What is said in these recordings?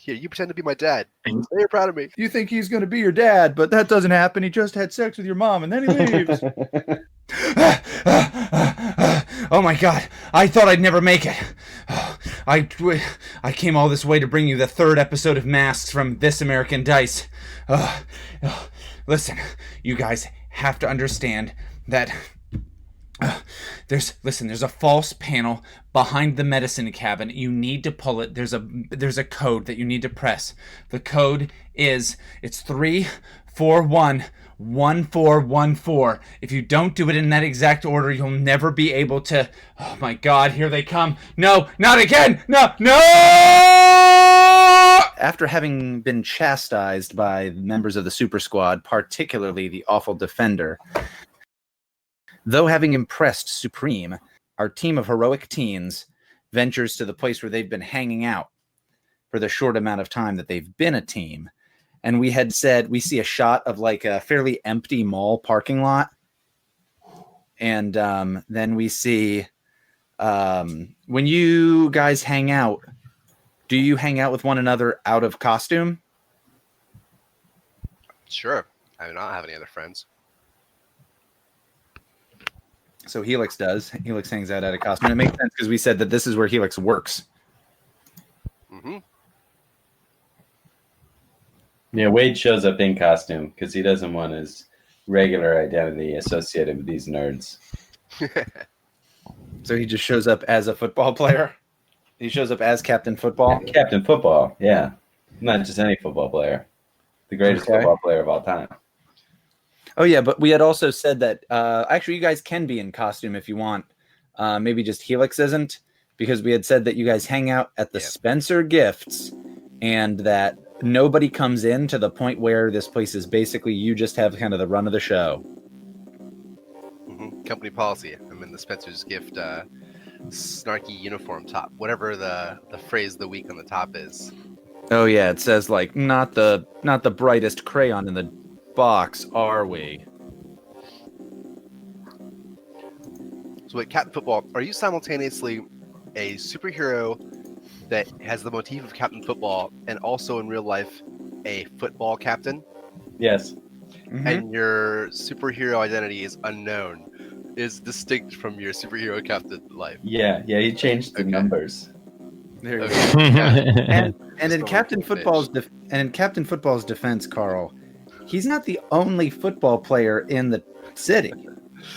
Here, you pretend to be my dad. Say you're proud of me. You think he's going to be your dad, but that doesn't happen. He just had sex with your mom, and then he leaves. Oh my God! I thought I'd never make it. I came all this way to bring you the 3rd episode of Masks from This American Dice. Listen, you guys have to understand that there's a false panel behind the medicine cabinet. You need to pull it. There's a code that you need to press. The code is 3411414. If you don't do it in that exact order, you'll never be able to. Oh my God, here they come. No, not again. No. After having been chastised by members of the Super Squad, particularly the awful Defender, though having impressed Supreme, our team of heroic teens ventures to the place where they've been hanging out for the short amount of time that they've been a team. And we had said we see a shot of like a fairly empty mall parking lot. And then we see when you guys hang out, do you hang out with one another out of costume? Sure. I do not have any other friends. So Helix does. Helix hangs out of costume. And it makes sense because we said that this is where Helix works. Mm-hmm. Yeah, Wade shows up in costume because he doesn't want his regular identity associated with these nerds. So he just shows up as a football player? He shows up as Captain Football? Yeah, Captain Football, yeah. Not just any football player. The greatest football player of all time. Oh, yeah, but we had also said that actually you guys can be in costume if you want. Maybe just Helix isn't, because we had said that you guys hang out at the Spencer Gifts and that nobody comes in to the point where this place is basically you just have kind of the run of the show. Mm-hmm. Company policy. I'm in the Spencer's Gift snarky uniform top, whatever the phrase of the week on the top is. Oh, yeah, it says like not the brightest crayon in the box, are we? So wait, Captain Football, are you simultaneously a superhero that has the motif of Captain Football and also in real life a football captain? Yes. Mm-hmm. And your superhero identity is unknown, is distinct from your superhero captain life? Yeah, he changed the numbers. There you Okay. go. Yeah. And in Captain Football's defense, Carl, he's not the only football player in the city.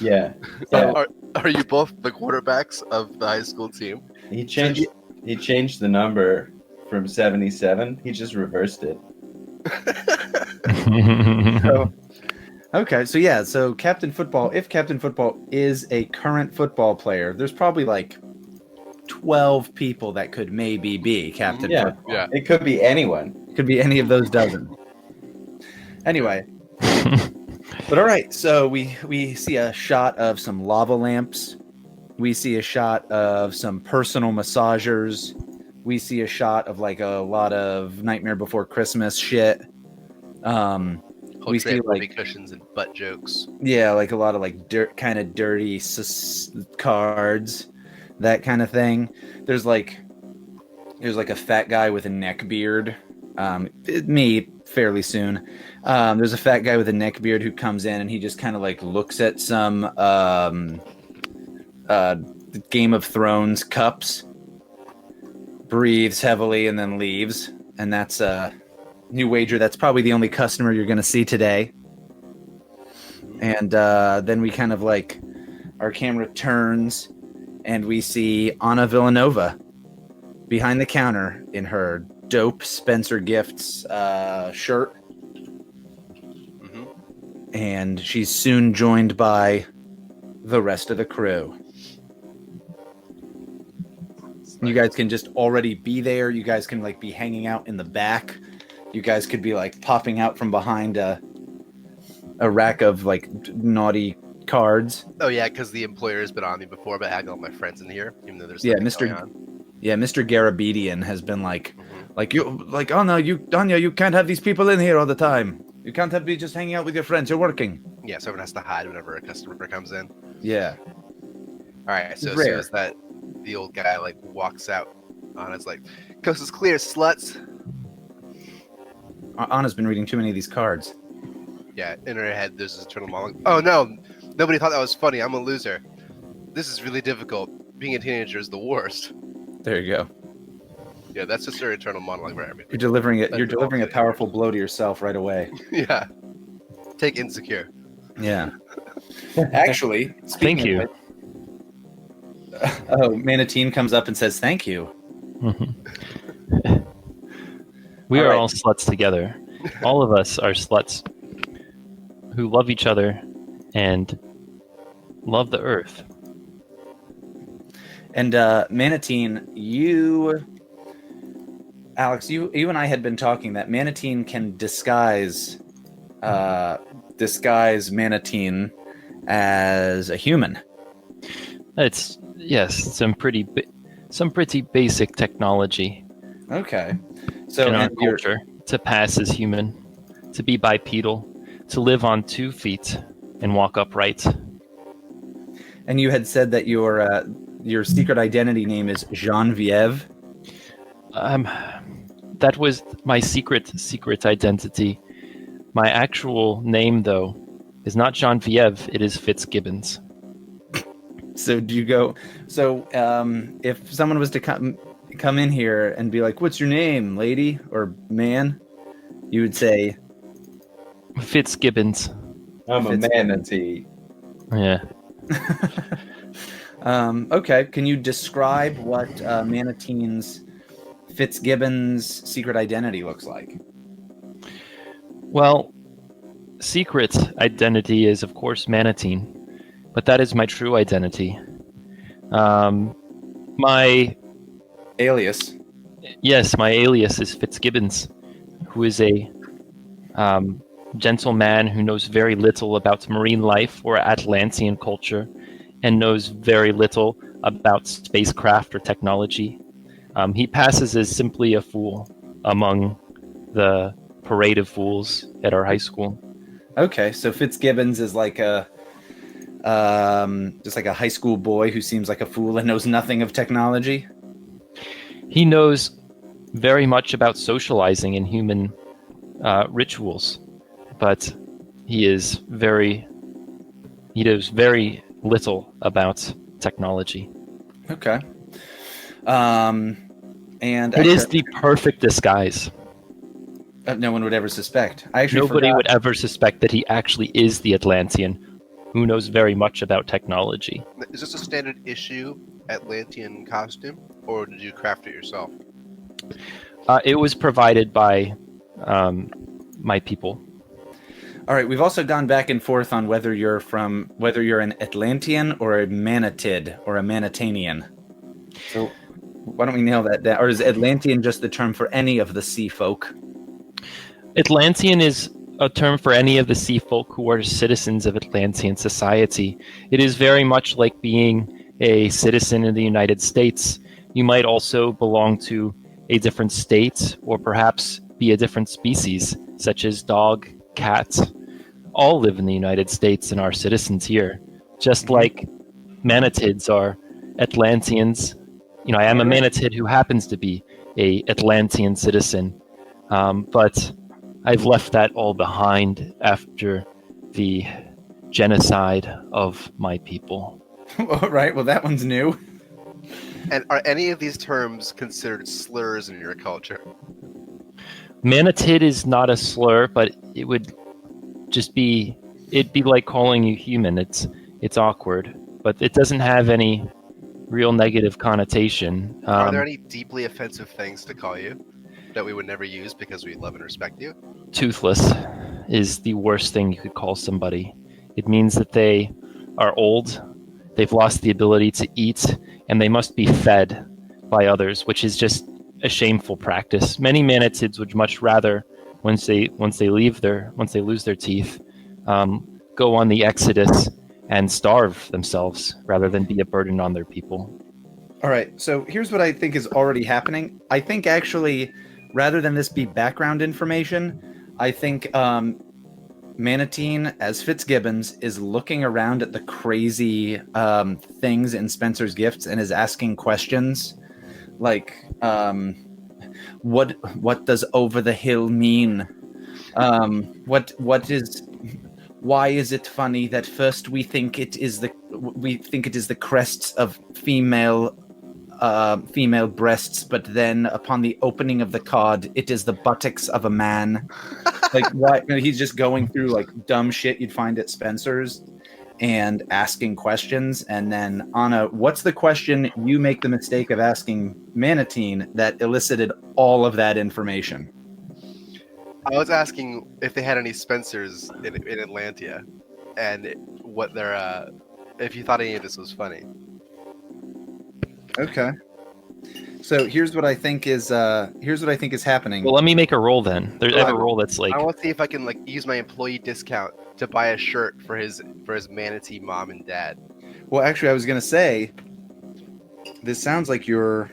Yeah. Are you both the quarterbacks of the high school team? He changed the number from 77. He just reversed it. So Captain Football, if Captain Football is a current football player, there's probably like 12 people that could maybe be Captain Football. Yeah. It could be anyone. It could be any of those dozen. Anyway. But all right, so we see a shot of some lava lamps. We see a shot of some personal massagers. We see a shot of like a lot of Nightmare Before Christmas shit. We see like cushions and butt jokes. Yeah, like a lot of like dirty cards, that kind of thing. There's like a fat guy with a neck beard. Me fairly soon. There's a fat guy with a neck beard who comes in and he just kind of like looks at some Game of Thrones cups, breathes heavily, and then leaves. And that's new wager. That's probably the only customer you're going to see today. And then we kind of like, our camera turns and we see Anna Villanova behind the counter in her dope Spencer Gifts shirt. Mm-hmm. And she's soon joined by the rest of the crew. You guys can just already be there. You guys can like be hanging out in the back. You guys could be like popping out from behind a rack of like naughty cards. Oh yeah, because the employer has been on me before, but I had all my friends in here, even though there's nothing going on. Yeah, Mr. Garabedian has been like, Anya, you can't have these people in here all the time. You can't be just hanging out with your friends. You're working. Yeah, so everyone has to hide whenever a customer comes in. Yeah. All right, so as soon as the old guy like walks out, Anna's like, "Coast is clear, sluts." Anna's been reading too many of these cards. Yeah, in her head, there's this internal monologue. Oh no, nobody thought that was funny. I'm a loser. This is really difficult. Being a teenager is the worst. There you go. Yeah, that's just her internal monologue for everything. You're delivering it. That's You're delivering a all powerful blow to yourself right away. Yeah. Take insecure. Yeah. Actually, Thank speaking you. of it, Manateen comes up and says thank you. We All are right. all sluts together. All of us are sluts who love each other and love the earth. And Manateen, Alex, you and I had been talking that Manateen can disguise Manateen as a human. It's some pretty basic technology Okay. So in our and you're- culture to pass as human, to be bipedal, to live on 2 feet and walk upright. and you had said that your secret identity name is Genevieve. That was my secret identity. My actual name, though, is not Genevieve. It is Fitzgibbons. So do you go? So if someone was to come in here and be like, "What's your name, lady or man?" you would say, Fitzgibbons. I'm a manatee. Yeah. Okay. Can you describe what Manateen's Fitzgibbons' secret identity looks like? Well, secret identity is, of course, Manateen, but that is my true identity. My Alias. alias is Fitzgibbons, who is a gentleman who knows very little about marine life or Atlantean culture, and knows very little about spacecraft or technology. He passes as simply a fool among the parade of fools at our high school. Okay, so Fitzgibbons is like just like a high school boy who seems like a fool and knows nothing of technology. He knows very much about socializing and human rituals, but he knows very little about technology. Okay. And It is the perfect disguise. no one would ever suspect. I actually Nobody forgot. would ever suspect that he actually is the Atlantean, who knows very much about technology. Is this a standard issue Atlantean costume, or did you craft it yourself? It was provided by my people. All right, we've also gone back and forth on whether you're an Atlantean or a Manatid or a Manatanian. So why don't we nail that down? Or is Atlantean just the term for any of the sea folk? Atlantean is a term for any of the sea folk who are citizens of Atlantean society. It is very much like being a citizen in the United States. You might also belong to a different state, or perhaps be a different species, such as dog, cat. All live in the United States and are citizens here. Just like Manatids are Atlanteans. I am a Manatid who happens to be a Atlantean citizen. But I've left that all behind after the genocide of my people. All right, well, that one's new. And are any of these terms considered slurs in your culture? Manatid is not a slur, but it would just be, it'd be like calling you human. It's awkward, but it doesn't have any real negative connotation. Are there any deeply offensive things to call you that we would never use because we love and respect you? Toothless is the worst thing you could call somebody. It means that they are old, they've lost the ability to eat, and they must be fed by others, which is just a shameful practice. Many Manatids would much rather, once they lose their teeth, go on the exodus and starve themselves rather than be a burden on their people. All right, so here's what I think is already happening. I think actually, rather than this be background information, I think Manateen, as Fitzgibbons, is looking around at the crazy things in Spencer's gifts and is asking questions like, what does over the hill mean? Why is it funny that first we think it is the crests of female breasts, but then upon the opening of the card, it is the buttocks of a man? Like, why? He's just going through like dumb shit you'd find at Spencer's and asking questions. And then, Anna, what's the question you make the mistake of asking Manateen that elicited all of that information? I was asking if they had any Spencers in Atlantia, and what their if you thought any of this was funny. Okay. So here's what I think is happening. Well, let me make a roll then. There's a roll that's like. I want to see if I can like use my employee discount to buy a shirt for his manatee mom and dad. Well, actually, I was gonna say, this sounds like you're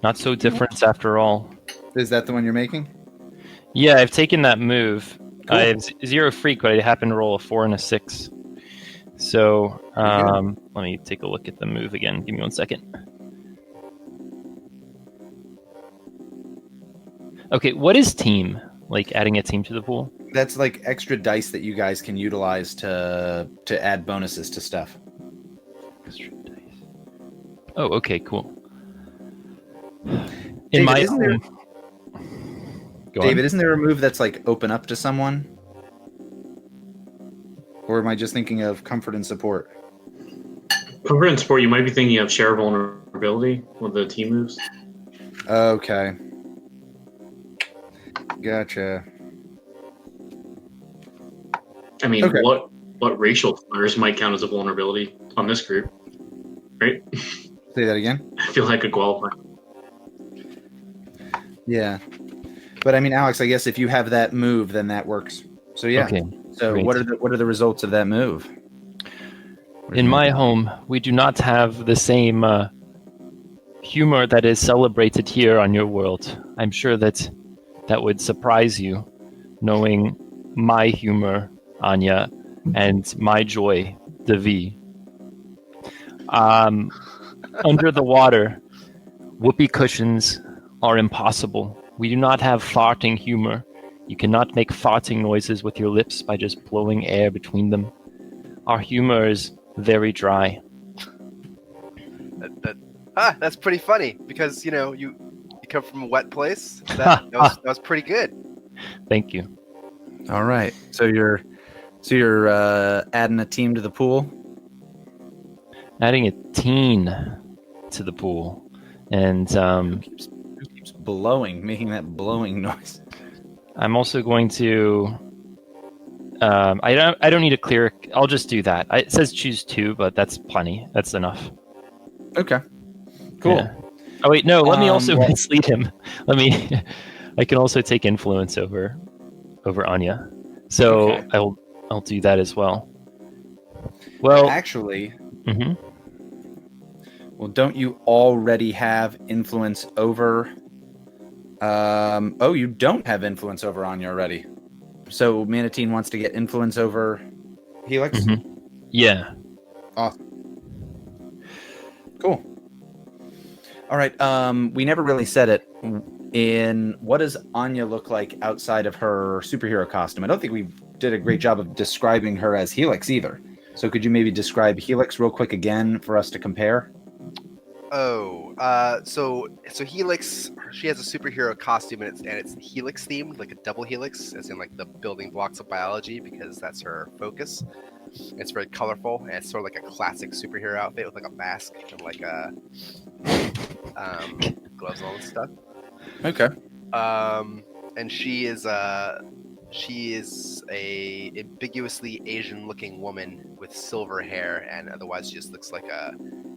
Not so different after all. Is that the one you're making? Yeah, I've taken that move. Cool. I have 0 freak, but I happen to roll a 4 and a 6. So let me take a look at the move again. Give me 1 second. Okay, what is team? Like adding a team to the pool? That's like extra dice that you guys can utilize to add bonuses to stuff. Extra dice. Oh, okay, cool. David, In my isn't there- home... Go David, on. isn't there a move that's like open up to someone? Or am I just thinking of comfort and support? Comfort and support, you might be thinking of share vulnerability with the team moves. Okay. Gotcha. I mean, Okay. what racial slurs might count as a vulnerability on this group, right? Say that again? I feel like a qualify. Yeah. But I mean, Alex, I guess if you have that move, then that works. So yeah. Okay. So great. what are the results of that move? In my home, we do not have the same humor that is celebrated here on your world. I'm sure that would surprise you, knowing my humor, Anya, and my joy, Devi. Under the water, whoopee cushions are impossible. We do not have farting humor. You cannot make farting noises with your lips by just blowing air between them. Our humor is very dry. That's pretty funny because you come from a wet place. That was pretty good. Thank you. All right. So you're adding a team to the pool? Adding a teen to the pool. And Who keeps making that blowing noise? I'm also going to. I don't need a clear. I'll just do that. It says choose 2, but that's plenty. That's enough. Okay. Cool. Yeah. Oh wait, no. Let me also well- mislead him. I can also take influence over Anya. So Okay. I'll do that as well. Well, Actually, mhm. well, don't you already have influence over? Oh, you don't have influence over Anya already. So Manateen wants to get influence over Helix. Mhm. Yeah. Cool. All right. We never really said it. In what does Anya look like outside of her superhero costume? I don't think we did a great job of describing her as Helix either. So could you maybe describe Helix real quick again for us to compare? So Helix, she has a superhero costume and it's Helix themed, like a double helix, as in like the building blocks of biology, because that's her focus. It's very colorful and it's sort of like a classic superhero outfit with like a mask and like a gloves and all this stuff. Okay. And she is a ambiguously Asian looking woman with silver hair, and otherwise she just looks like a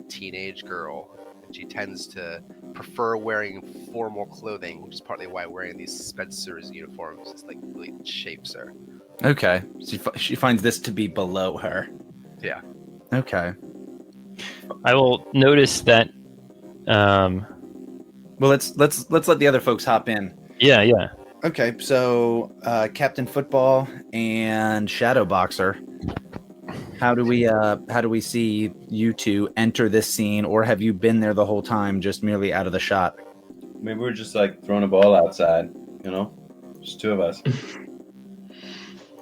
teenage girl. And she tends to prefer wearing formal clothing, which is partly why wearing these Spencer's uniforms is like really shapes her. Okay. She finds this to be below her. Yeah. Okay. I will notice that. Well, let's let the other folks hop in. Yeah. Okay, so Captain Football and Shadow Boxer. How do we see you two enter this scene, or have you been there the whole time, just merely out of the shot? Maybe we're just like throwing a ball outside, Just two of us.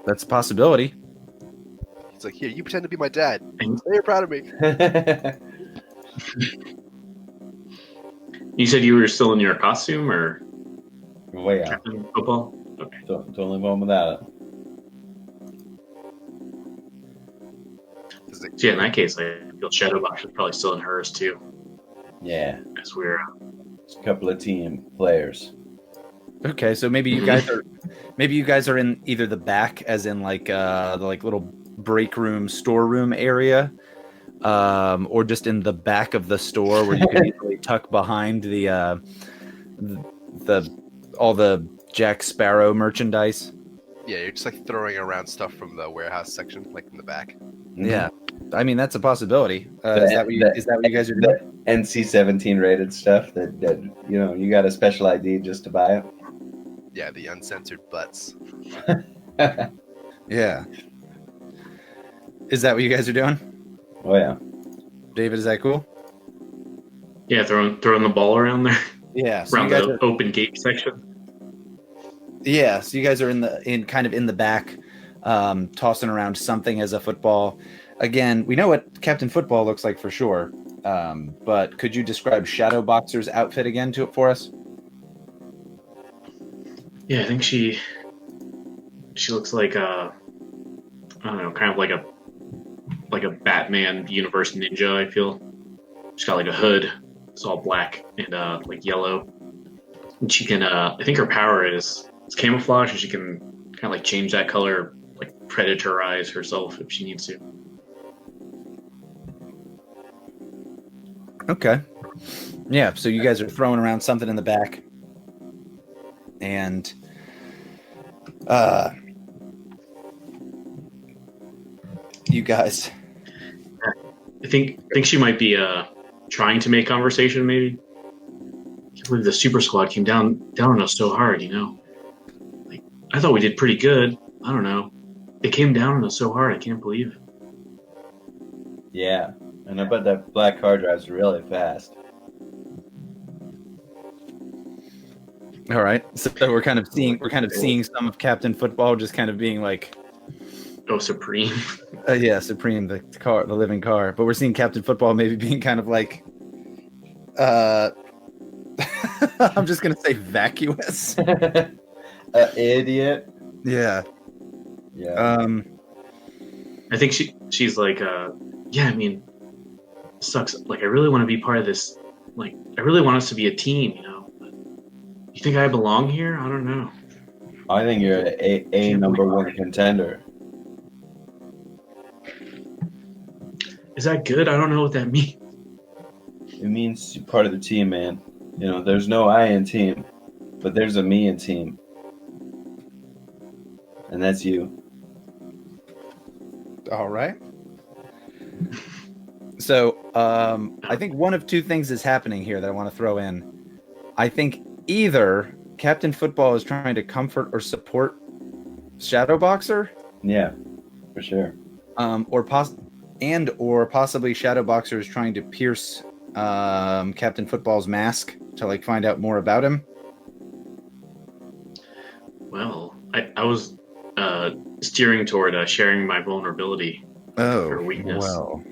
That's a possibility. It's like, here, you pretend to be my dad. And Say you're proud of me. you said you were still in your costume, or Way out. Captain Football? Okay. Don't live on without it. It's like, So yeah, in that case, I feel Shadowbox is probably still in hers too, Yeah. as we're It's a couple of team players. Okay, so maybe you guys are in either the back, as in like the like little break room, storeroom area, or just in the back of the store where you can easily tuck behind the all the Jack Sparrow merchandise. yeah, you're just like throwing around stuff from the warehouse section, like in the back. Yeah, I mean that's a possibility. Is that what you guys are doing? The NC-17 rated stuff that you got a special ID just to buy it. Yeah, the uncensored butts. Yeah. Is that what you guys are doing? Oh yeah. David, is that cool? yeah throwing the ball around there Yeah. So around you guys the are, open gate section. yeah. So you guys are in kind of in the back, tossing around something as a football. Again, we know what Captain Football looks like for sure. But could you describe Shadowboxer's outfit again for us? Yeah, I think she looks like I don't know, kind of like a Batman universe ninja. I feel she's got like a hood. It's all black and like yellow. And she can I think her power is it's camouflage, and she can kind of like change that color, like predatorize herself if she needs to. Okay. Yeah, so you guys are throwing around something in the back. And you guys, I think she might be trying to make conversation. Maybe. I can't believe the super squad came down on us so hard. Like I thought we did pretty good. I don't know. They came down on us so hard. I can't believe it. Yeah. And I bet that black car drives really fast. all right. So we're kind of seeing some of Captain Football just kind of being like, Oh, Supreme. yeah, Supreme, the living car. But we're seeing Captain Football maybe being kind of like, I'm just gonna say vacuous. Idiot. Yeah. Yeah. I think she's like, yeah. I mean, it sucks. Like, I really want to be part of this. Like, I really want us to be a team. But you think I belong here? I don't know. I think you're a number one contender. Is that good? I don't know what that means. It means you're part of the team, man. There's no I in team, but there's a me in team. And that's you. All right. So, I think one of two things is happening here that I want to throw in. I think either Captain Football is trying to comfort or support Shadowboxer, Yeah, for sure. or possibly Shadowboxer is trying to pierce Captain Football's mask to like find out more about him. Well, I was steering toward sharing my vulnerability or weakness. Well.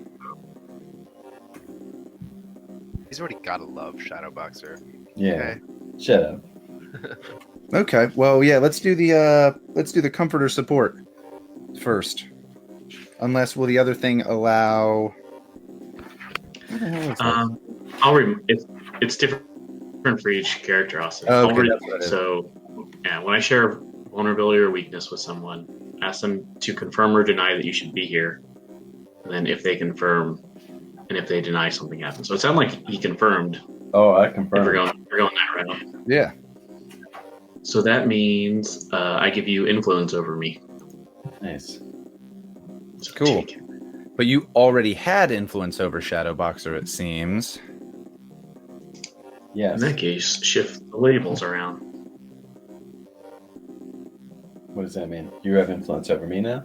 He's already gotta love Shadowboxer. Yeah. Okay. Shut up. Okay. Well, yeah. Let's do the comforter support first. Unless will the other thing allow? What the hell is that? It's different for each character, Austin. Okay, that's what it is. So, yeah, when I share vulnerability or weakness with someone, ask them to confirm or deny that you should be here. And then if they confirm, and if they deny, something happens. So it sounded like he confirmed. Oh, I If confirm. we're going that route. Yeah. So that means I give you influence over me. Nice. So Cool. take it. But you already had influence over Shadowboxer, it seems. In Yes. that case, shift the labels around. What does that mean? You have influence over me now?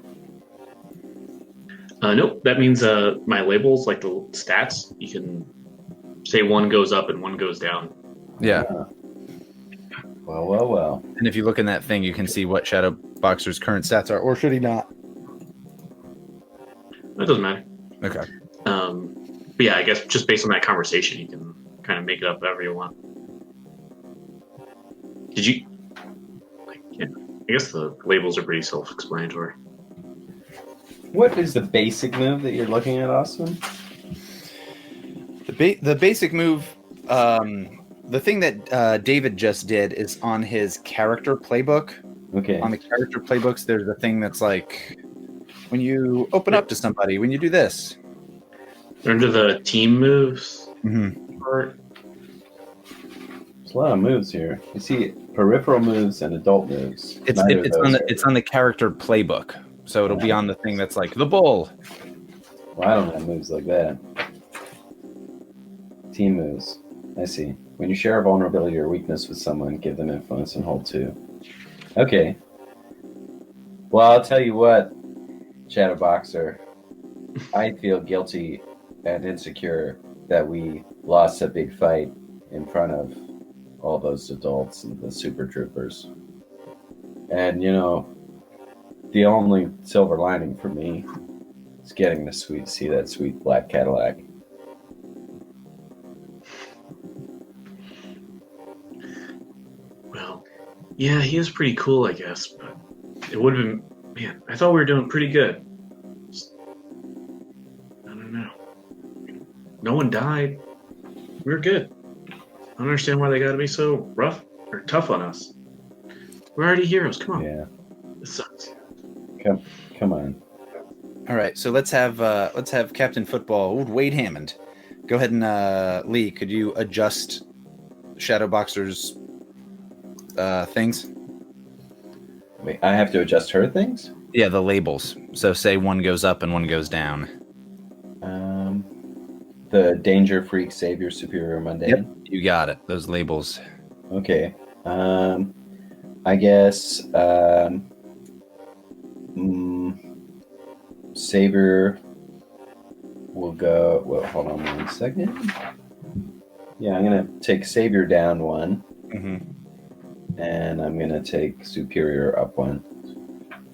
Nope, that means my labels, like the stats, you can say one goes up and one goes down. Yeah. Well. And if you look in that thing, you can see what Shadow Boxer's current stats are, or should he not? That doesn't matter. Okay. But yeah, I guess just based on that conversation, you can kind of make it up however you want. Did you? Yeah, I guess the labels are pretty self-explanatory. What is the basic move that you're looking at, Austin? The basic move, the thing that David just did is on his character playbook. Okay. On the character playbooks, there's a thing that's like when you open up to somebody, when you do this. Under the team moves Mm-hmm. part. There's a lot of moves here. You see peripheral moves and adult moves. It's on the character playbook, so it'll be on the thing that's like the bull. Well, I don't have moves like that. Team moves. I see. When you share a vulnerability or weakness with someone, give them influence and hold 2. Okay. Well, I'll tell you what, Shadow Boxer. I feel guilty and insecure that we lost a big fight in front of all those adults and the super troopers. And, you know, the only silver lining for me is getting to see that sweet black Cadillac. Well, yeah, he was pretty cool, I guess, but it would have been. Man, I thought we were doing pretty good. I don't know. No one died. We were good. I don't understand why they got to be so rough or tough on us. We're already heroes. Come on. Yeah. This sucks. Come on. All right, so let's have Captain Football. Ooh, Wade Hammond. Go ahead and Leigh, could you adjust Shadow Boxer's things? Wait, I have to adjust her things? Yeah, the labels. So say one goes up and one goes down. The danger, freak, savior, superior, mundane. Yep, you got it. Those labels. Okay. I guess savior will go. Well, hold on 1 second. Yeah, I'm gonna take savior down 1. Mm-hmm. And I'm gonna take superior up 1.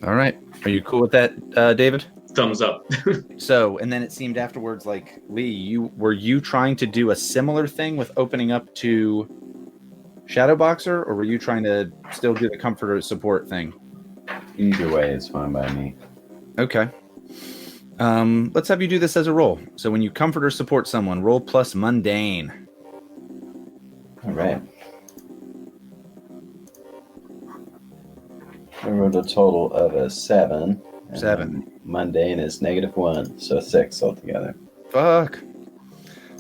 All right. Are you cool with that, David? Thumbs up. So, and then it seemed afterwards like, Leigh, were you trying to do a similar thing with opening up to Shadow Boxer, or were you trying to still do the comforter support thing? Either way is fine by me. Okay. Let's have you do this as a roll. So when you comfort or support someone, roll plus mundane. All right. I rolled a total of a 7. 7. Mundane is -1, so 6 altogether. Fuck.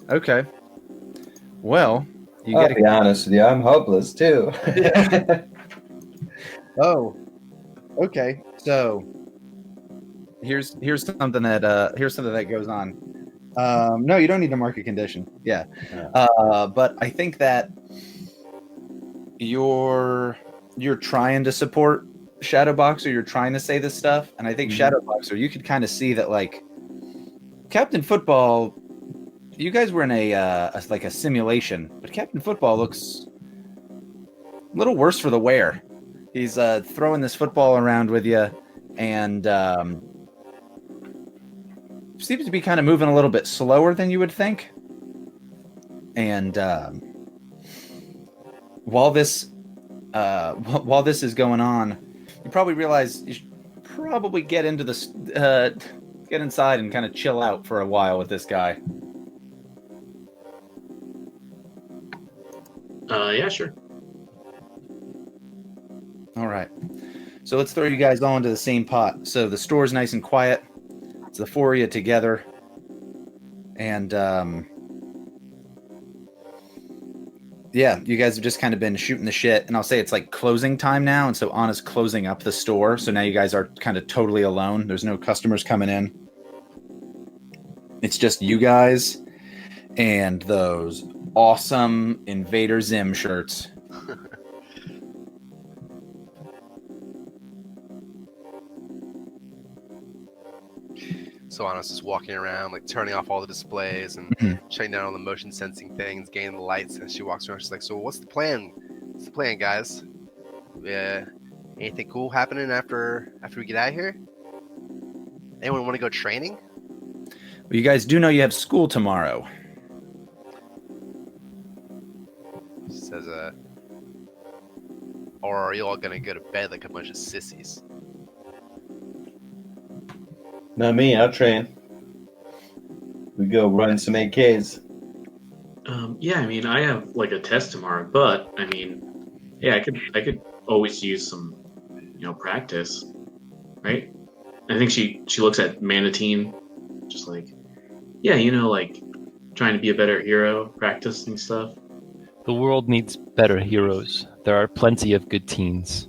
Okay. Well, you I'll get be honest with you, I'm hopeless too. Oh. Okay. So here's something that goes on. No, you don't need to mark a condition. Yeah. But I think that you're trying to support Shadow Boxer, you're trying to say this stuff, and I think Shadow Boxer, you could kind of see that, like, Captain Football, you guys were in a simulation, but Captain Football looks a little worse for the wear. He's throwing this football around with you, and seems to be kind of moving a little bit slower than you would think. And while this is going on, you probably realize you should probably get into get inside and kind of chill out for a while with this guy. Yeah, sure. All right. So let's throw you guys all into the same pot. So the store's nice and quiet. It's the 4 of you together. And yeah, you guys have just kind of been shooting the shit, and I'll say it's like closing time now, and so Anna's closing up the store, so now you guys are kind of totally alone. There's no customers coming in. It's just you guys and those awesome Invader Zim shirts. So Anna's just walking around, like turning off all the displays and shutting down all the motion sensing things, gaining the lights. As she walks around, she's like, "So what's the plan? What's the plan, guys?" Anything cool happening after we get out of here? Anyone want to go training? Well, you guys do know you have school tomorrow. Says or are you all gonna go to bed like a bunch of sissies? Not me. I'll train. We go run some AKs. Yeah, I mean, I have like a test tomorrow, but I mean, yeah, I could always use some, practice, right? I think she looks at Manateen, just like, yeah, like trying to be a better hero, practicing stuff. The world needs better heroes. There are plenty of good teens.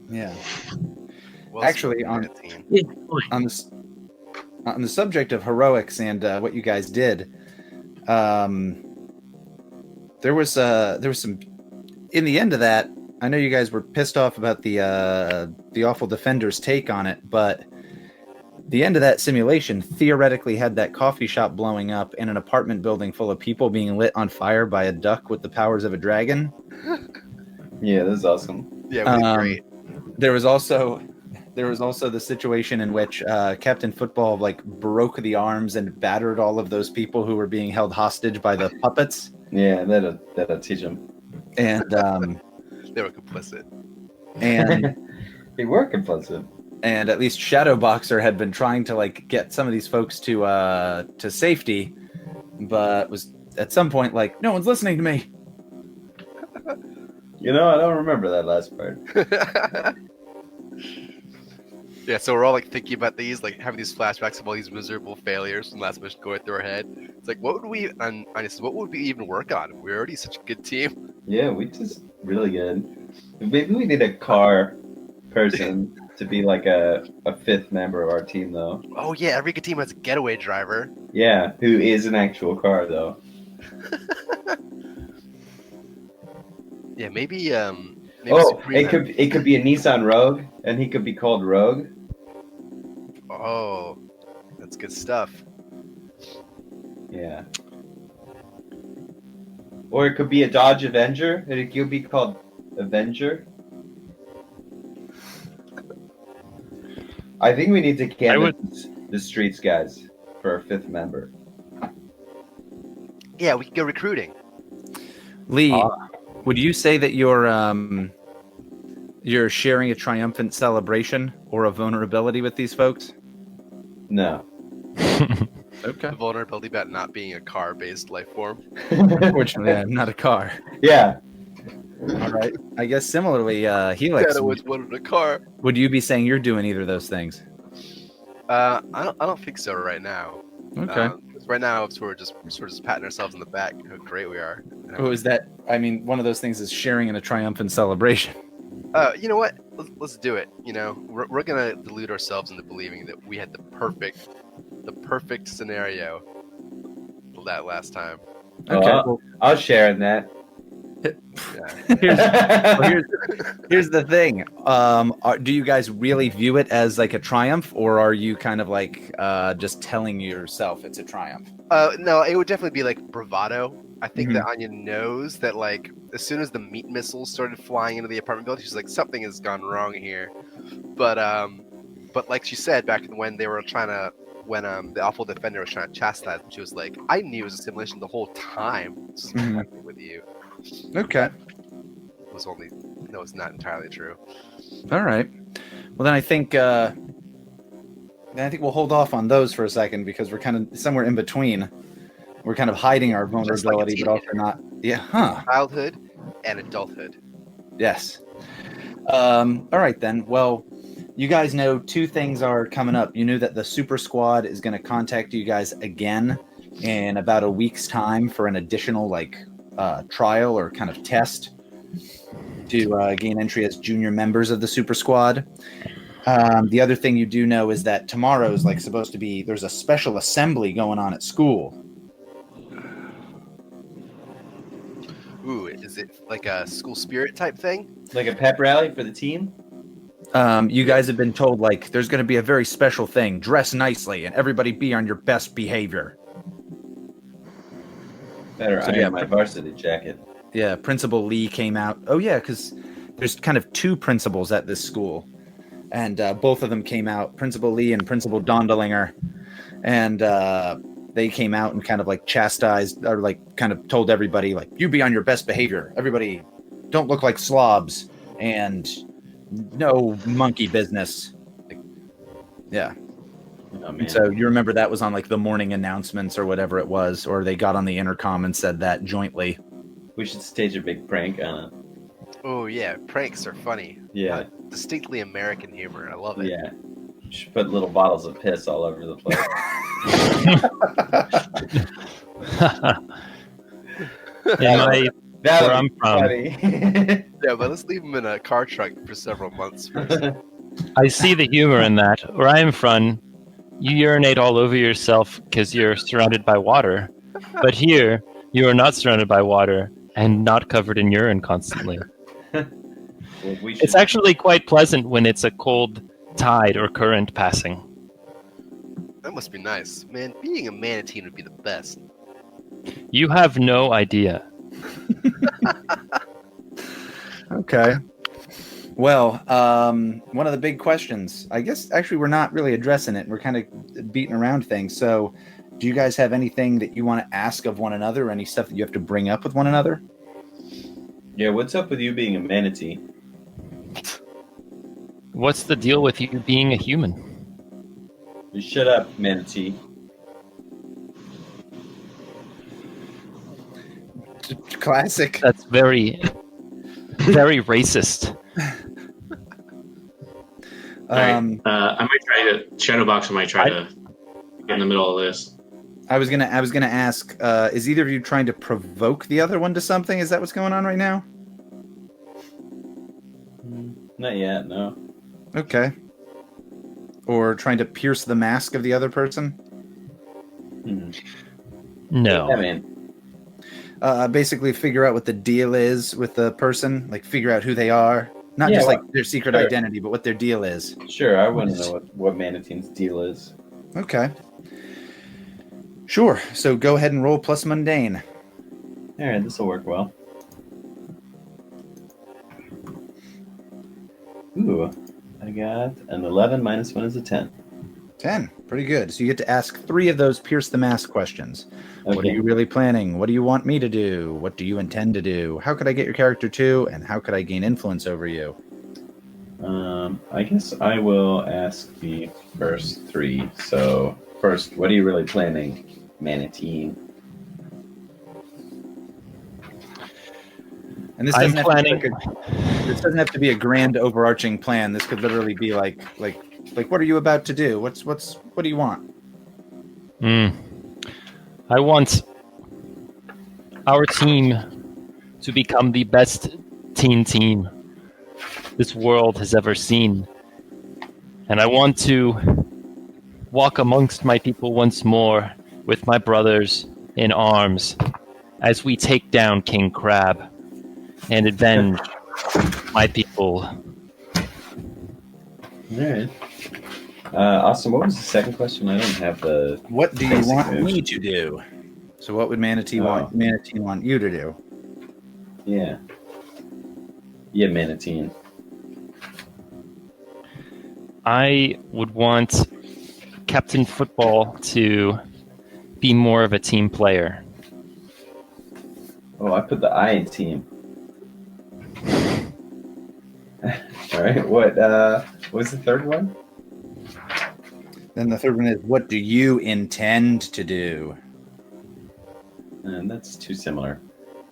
Yeah. Well, Actually, speaking on of teen, Yeah, on the subject of heroics and what you guys did, there was some. In the end of that, I know you guys were pissed off about the awful defender's take on it, but the end of that simulation theoretically had that coffee shop blowing up and an apartment building full of people being lit on fire by a duck with the powers of a dragon. Yeah, this is awesome. yeah, we did great. There was also the situation in which Captain Football broke the arms and battered all of those people who were being held hostage by the puppets. Yeah, that'll teach them. And They were complicit. and They were complicit. and at least Shadowboxer had been trying to get some of these folks to safety, but was at some point no one's listening to me. I don't remember that last part. Yeah, so we're all thinking about these, having these flashbacks of all these miserable failures from last mission going through our head. It's what would we even work on? We're already such a good team. Yeah, we just really good. Maybe we need a car person to be a fifth member of our team, though. Oh yeah, every good team has a getaway driver. Yeah, who is an actual car, though. Yeah, maybe it could be a Nissan Rogue, and he could be called Rogue. Oh, that's good stuff. Yeah. Or it could be a Dodge Avenger, and it could be called Avenger. I think we need to canvass the streets, guys, for our fifth member. Yeah, we could go recruiting. Leigh, would you say that you're sharing a triumphant celebration or a vulnerability with these folks? No. Okay. The vulnerability about not being a car-based life form. Unfortunately, I'm not a car. Yeah. All right. I guess similarly, Helix, Dad always wanted a car. would you be saying you're doing either of those things? I don't think so right now. Okay. Right now, we're just patting ourselves on the back. How great we are. Oh, is that? I mean, one of those things is sharing in a triumphant celebration. You know what? Let's do it. We're gonna delude ourselves into believing that we had the perfect scenario that last time. Okay. I'll share in that. Here's the thing. Do you guys really view it as a triumph, or are you kind of just telling yourself it's a triumph? No, it would definitely be bravado. I think that Anya knows that as soon as the meat missiles started flying into the apartment building, she's something has gone wrong here. But like she said back when they were when the awful defender was trying to chastise them, she was like, I knew it was a simulation the whole time. Just messing with you. Okay. It's not entirely true. All right. Well, then I think we'll hold off on those for a second because we're kind of somewhere in between. We're kind of hiding our vulnerability, but also not. Yeah. Huh. Childhood and adulthood. Yes. All right then. Well, you guys know two things are coming up. You knew that the Super Squad is going to contact you guys again in about a week's time for an additional trial or kind of test to gain entry as junior members of the Super Squad. The other thing you do know is that tomorrow's supposed to be, there's a special assembly going on at school. Ooh, is it a school spirit type thing? Like a pep rally for the team? You guys have been told there's going to be a very special thing. Dress nicely and everybody be on your best behavior. Better iron my varsity jacket. Yeah, Principal Leigh came out. Oh yeah, because there's kind of two principals at this school, and both of them came out, Principal Leigh and Principal Dondelinger, and they came out and kind of like chastised or like kind of told everybody like, you be on your best behavior. Everybody don't look like slobs and no monkey business. Like, yeah. Oh, man. And so you remember that was on like the morning announcements or whatever it was, or they got on the intercom and said that jointly. We should stage a big prank on it. Oh yeah, pranks are funny. Yeah. Distinctly American humor. I love it. Yeah. You should put little bottles of piss all over the place. Where I'm from, funny. Yeah, but let's leave them in a car trunk for several months first. I see the humor in that. Where I'm from, you urinate all over yourself because you're surrounded by water. But here, you are not surrounded by water and not covered in urine constantly. Well, we should, It's actually quite pleasant when it's a cold tide or current passing. That must be nice. Man, being a Manateen would be the best. You have no idea. Okay. Well, one of the big questions, I guess actually we're not really addressing it. We're kind of beating around things. So do you guys have anything that you want to ask of one another, or any stuff that you have to bring up with one another? yeah, what's up with you being a manatee? What's the deal with you being a human? You shut up, manatee. Classic. That's very, very racist. I might try to Shadowboxer might try to get in the middle of this. I was gonna ask, is either of you trying to provoke the other one to something? Is that what's going on right now? Not yet, no. Okay. Or trying to pierce the mask of the other person? Hmm. No. Yeah, man. Basically figure out what the deal is with the person, like figure out who they are. Not Yeah, just well, like their secret sure. identity, but what their deal is. Sure, I want to know what Manateen's deal is. Okay. Sure. So go ahead and roll plus mundane. Alright, this will work well. Ooh, I got an 11 minus 1 is a 10. 10. Pretty good. So you get to ask 3 of those pierce the mask questions. Okay. What are you really planning? What do you want me to do? What do you intend to do? How could I get your character to? And how could I gain influence over you? I guess I will ask the first 3. So, first, what are you really planning, Manatee? And this I'm doesn't, this doesn't have to be a grand overarching plan. This could literally be like what are you about to do? What do you want? I want our team to become the best team this world has ever seen. And I want to walk amongst my people once more with my brothers in arms as we take down King Crab and avenge my people. Alright. Austin, what was the second question? I don't have the... What do you basic want moves. me to do? So what would Manatee want you to do? Yeah. Yeah, Manatee. I would want Captain Football to be more of a team player. Oh, I put the I in team. Alright, what was the third one? Then the third one is, what do you intend to do? And that's too similar.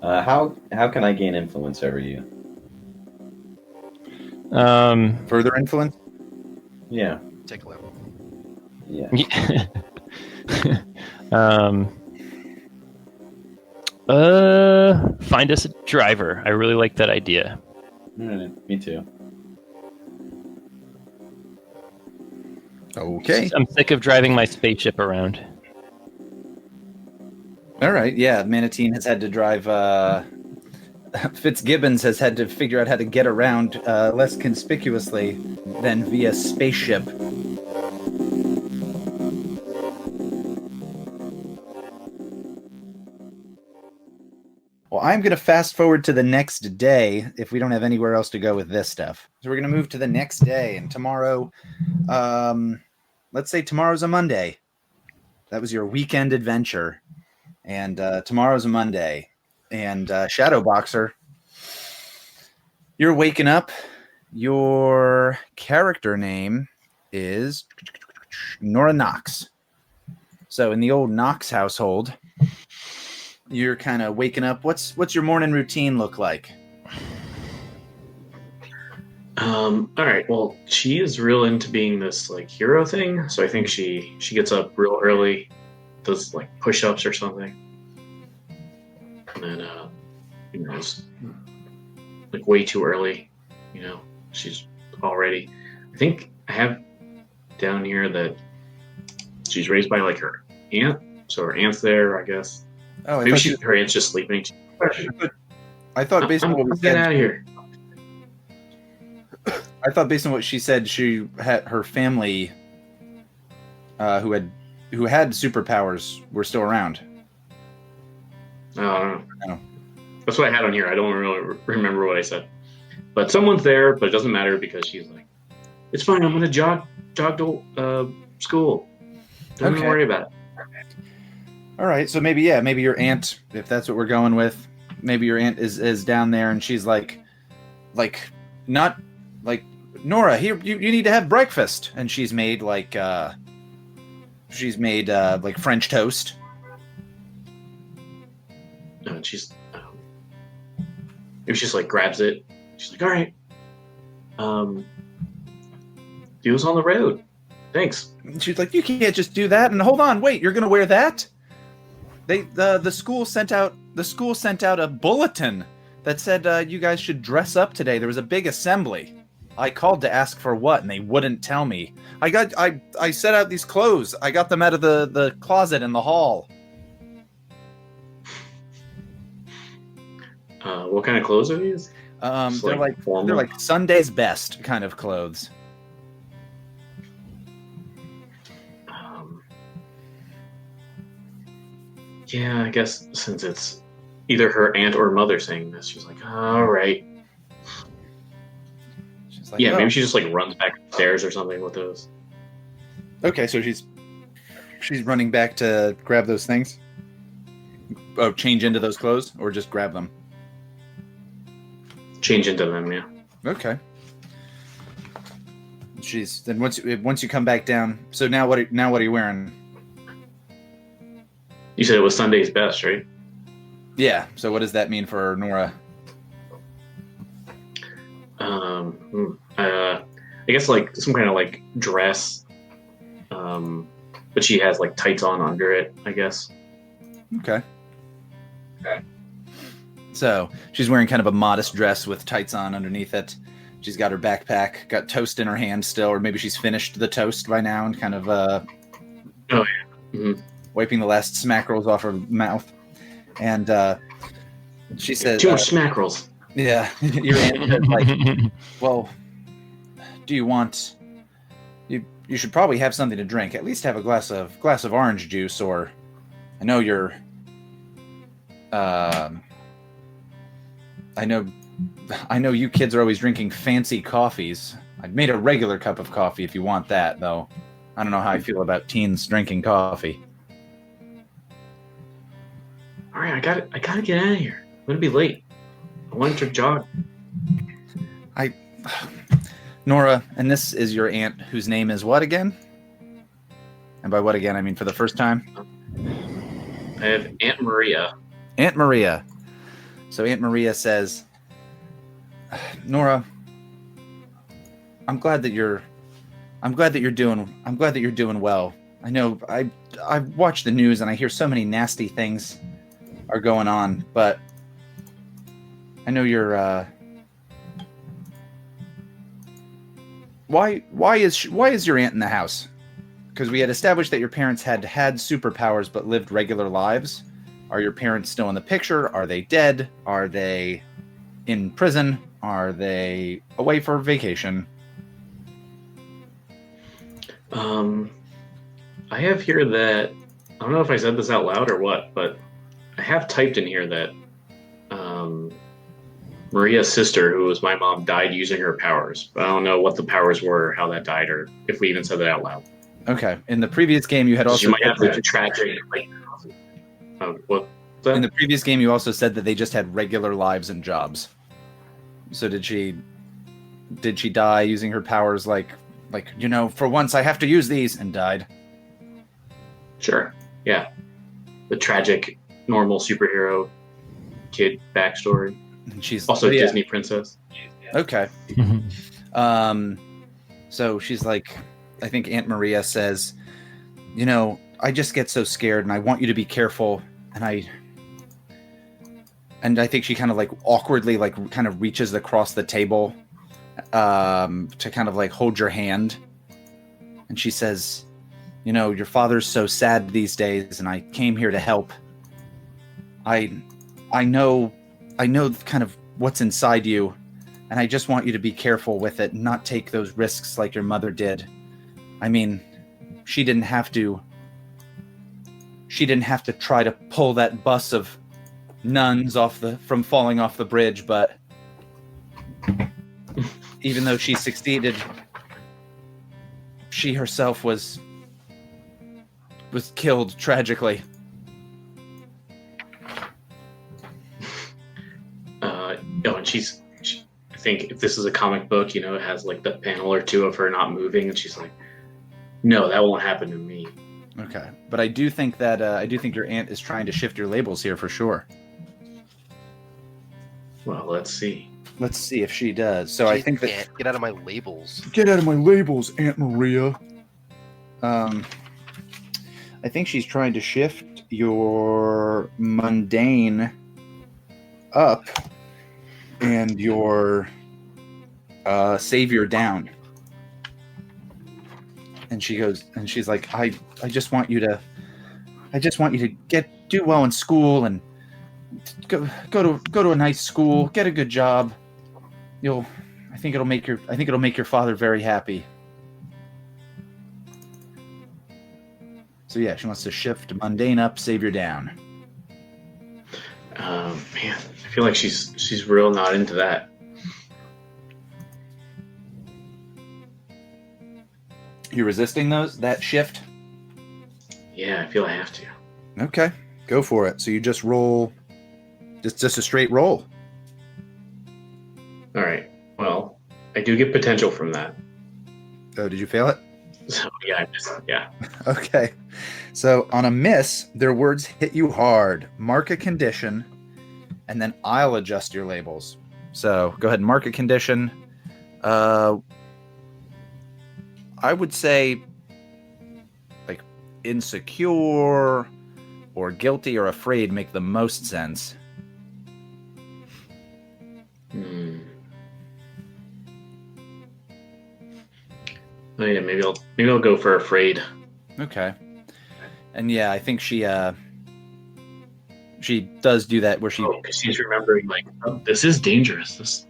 How can I gain influence over you? Further influence? Yeah. Take a look. Yeah. Find us a driver. I really like that idea. Alright, me too. Okay. I'm sick of driving my spaceship around. All right. Yeah, Manatee has had to drive. Fitzgibbons has had to figure out how to get around less conspicuously than via spaceship. Well, Well, I'm going to fast forward to the next day if we don't have anywhere else to go with this stuff. So we're going to move to the next day, and tomorrow, let's say tomorrow's a Monday. That was your weekend adventure, and tomorrow's a Monday. And Shadow Boxer, you're waking up. Your character name is Nora Knox. So in the old Knox household, you're kind of waking up. What's your morning routine look like? All right. Well, she is real into being this like hero thing, so I think she gets up real early, does like push-ups or something, and then it's like way too early. She's already. I think I have down here that she's raised by like her aunt, so her aunt's there, I guess. Oh, Maybe her aunt's just sleeping. I thought based on what we Get said, out of here. I thought based on what she said, she had her family, who had superpowers, were still around. I don't know. Oh. That's what I had on here. I don't really remember what I said. But someone's there, but it doesn't matter because she's like, it's fine. I'm going to jog to school. Don't even worry about it. All right. So maybe your aunt, if that's what we're going with, maybe your aunt is down there and she's like not like, Nora, here, you need to have breakfast. And she's made like French toast. And she's, maybe she just like grabs it. She's like, all right. He was on the road. Thanks. And she's like, you can't just do that. And hold on, wait, you're going to wear that? The school sent out a bulletin that said you guys should dress up today. There was a big assembly. I called to ask for what, and they wouldn't tell me. I set out these clothes. I got them out of the closet in the hall. What kind of clothes are these? They're like Sunday's best kind of clothes. Yeah, I guess since it's either her aunt or mother saying this, she's like, all right. She's like, yeah, maybe she just like runs back upstairs or something with those. Okay, so she's running back to grab those things. Oh, change into those clothes, or just grab them? Change into them, yeah. Okay. Then once you come back down. So now what are you wearing? You said it was Sunday's best, right? Yeah. So what does that mean for Nora? I guess like some kind of like dress, but she has like tights on under it, I guess. Okay. So she's wearing kind of a modest dress with tights on underneath it. She's got her backpack, got toast in her hand still, or maybe she's finished the toast by now and kind of wiping the last smack rolls off her mouth. And she says, too much smack rolls. Yeah, your aunt said, like, well, do you want? You should probably have something to drink. At least have a glass of orange juice, or I know you're. I know you kids are always drinking fancy coffees. I've made a regular cup of coffee if you want that, though. I don't know how I feel about teens drinking coffee. All right, I gotta get out of here. I'm gonna be late. I wanted to jog. Nora, and this is your aunt, whose name is what again? And by what again, I mean for the first time? I have Aunt Maria. Aunt Maria. So Aunt Maria says, Nora, I'm glad that you're doing well. I know I watch the news and I hear so many nasty things are going on, but I know you're why is your aunt in the house? Because we had established that your parents had superpowers but lived regular lives. Are your parents still in the picture? Are they dead? Are they in prison? Are they away for vacation? I have here that I don't know if I said this out loud or what, but I have typed in here that Maria's sister, who was my mom, died using her powers. But I don't know what the powers were, how that died, or if we even said that out loud. Okay. In the previous game, you had also You might have like a tragic, like, what? in the previous game you also said that they just had regular lives and jobs. So did she die using her powers like for once I have to use these, and died? Sure. Yeah. The tragic, normal superhero kid backstory. And she's Also a Disney princess. Okay. So she's like, I think Aunt Maria says, I just get so scared and I want you to be careful. And I think she kind of like awkwardly kind of reaches across the table to kind of like hold your hand. And she says, your father's so sad these days and I came here to help. I know kind of what's inside you, and I just want you to be careful with it and not take those risks like your mother did. I mean, she didn't have to try to pull that bus of nuns from falling off the bridge, but even though she succeeded, she herself was killed tragically. And I think if this is a comic book, it has like the panel or two of her not moving, and she's like, "No, that won't happen to me." Okay, but I do think your aunt is trying to shift your labels here for sure. Well, let's see. Let's see if she does. So I think that Aunt, get out of my labels. Get out of my labels, Aunt Maria. I think she's trying to shift your mundane up and your savior down. And she's like, I just want you to do well in school and go to a nice school, get a good job. I think it'll make your father very happy. So yeah, she wants to shift mundane up, savior down. Man, I feel like she's real not into that. You resisting that shift? Yeah, I feel I have to. Okay, go for it. So you just roll, just a straight roll. All right. Well, I do get potential from that. Oh, did you fail it? So yeah, yeah. Okay. So on a miss, their words hit you hard. Mark a condition, and then I'll adjust your labels. So go ahead and mark a condition. I would say like insecure or guilty or afraid make the most sense. Oh yeah, maybe I'll go for afraid. Okay. And yeah, I think she does do that where she because she's remembering like, oh, this is dangerous. This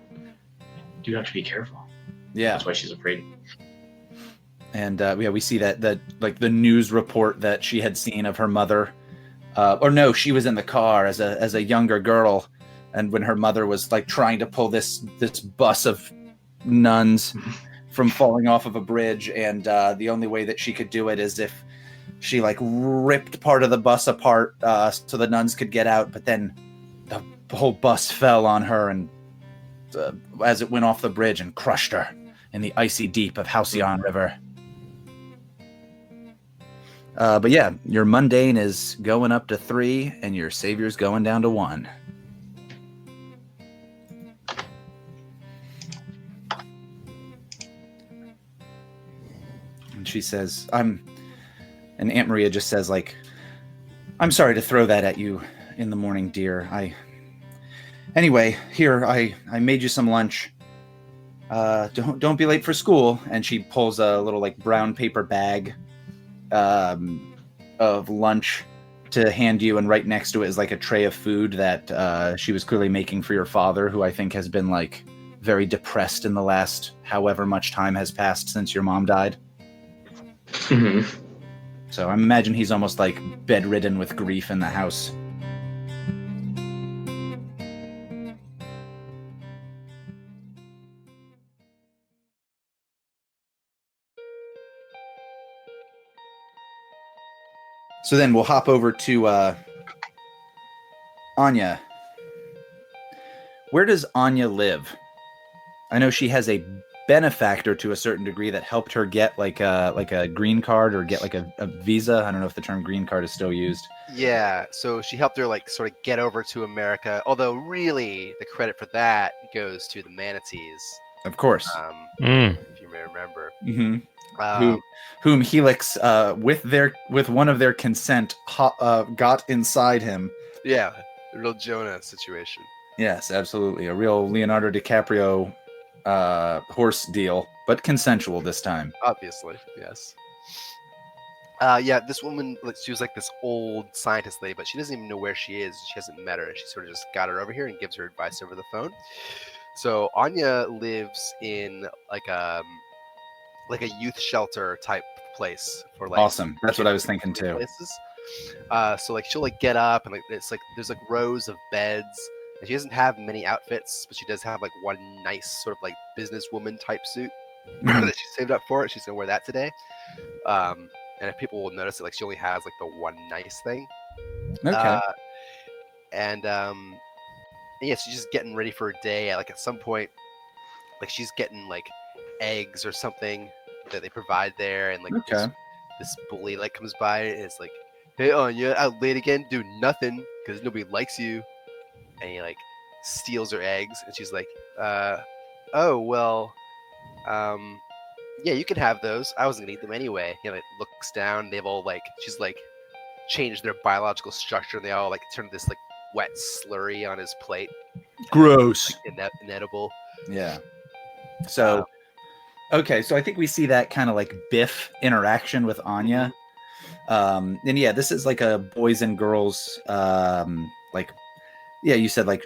you have to be careful. Yeah. That's why she's afraid. And we see that like the news report that she had seen of her mother, or no, she was in the car as a younger girl, and when her mother was like trying to pull this bus of nuns from falling off of a bridge, and the only way that she could do it is if she like ripped part of the bus apart so the nuns could get out, but then the whole bus fell on her and as it went off the bridge and crushed her in the icy deep of Halcyon River. But yeah, your mundane is going up to 3, and your savior's going down to 1. And she says, and Aunt Maria just says, like, I'm sorry to throw that at you in the morning, dear. Anyway, here, I made you some lunch. Don't be late for school. And she pulls a little, like, brown paper bag of lunch to hand you, and right next to it is like a tray of food that she was clearly making for your father, who I think has been like very depressed in the last however much time has passed since your mom died. Mm-hmm. So I imagine he's almost like bedridden with grief in the house. So then we'll hop over to Anya. Where does Anya live? I know she has a benefactor to a certain degree that helped her get like a green card or get like a visa. I don't know if the term green card is still used. Yeah, so she helped her like sort of get over to America. Although really, the credit for that goes to the Manatees, Of course. if you may remember. Mm-hmm. Whom Helix, with one of their consent, got inside him. Yeah, the real Jonah situation. Yes, absolutely, a real Leonardo DiCaprio horse deal, but consensual this time. Obviously, yes. Yeah, this woman, she was like this old scientist lady, but she doesn't even know where she is. She hasn't met her. She sort of just got her over here and gives her advice over the phone. So Anya lives in like a youth shelter type place for like Awesome. That's what I was thinking too. Places. So like she'll like get up and like it's like there's like rows of beds, and she doesn't have many outfits, but she does have like one nice sort of like businesswoman type suit that she saved up for it. She's gonna wear that today. And if people will notice it, like she only has like the one nice thing. Okay. And yeah, she's just getting ready for a day. Like at some point, like she's getting like eggs or something that they provide there, and like this bully like comes by and it's like, "Hey, Anya, out late again, do nothing because nobody likes you," and he like steals her eggs, and she's like, "Oh well, yeah, you can have those. I wasn't gonna eat them anyway." He like looks down. They've all like she's like changed their biological structure, and they all like turn this like wet slurry on his plate. Gross. Like, inedible. Yeah. So, okay, so I think we see that kind of like Biff interaction with Anya. And yeah, this is like a boys and girls, like, yeah, you said like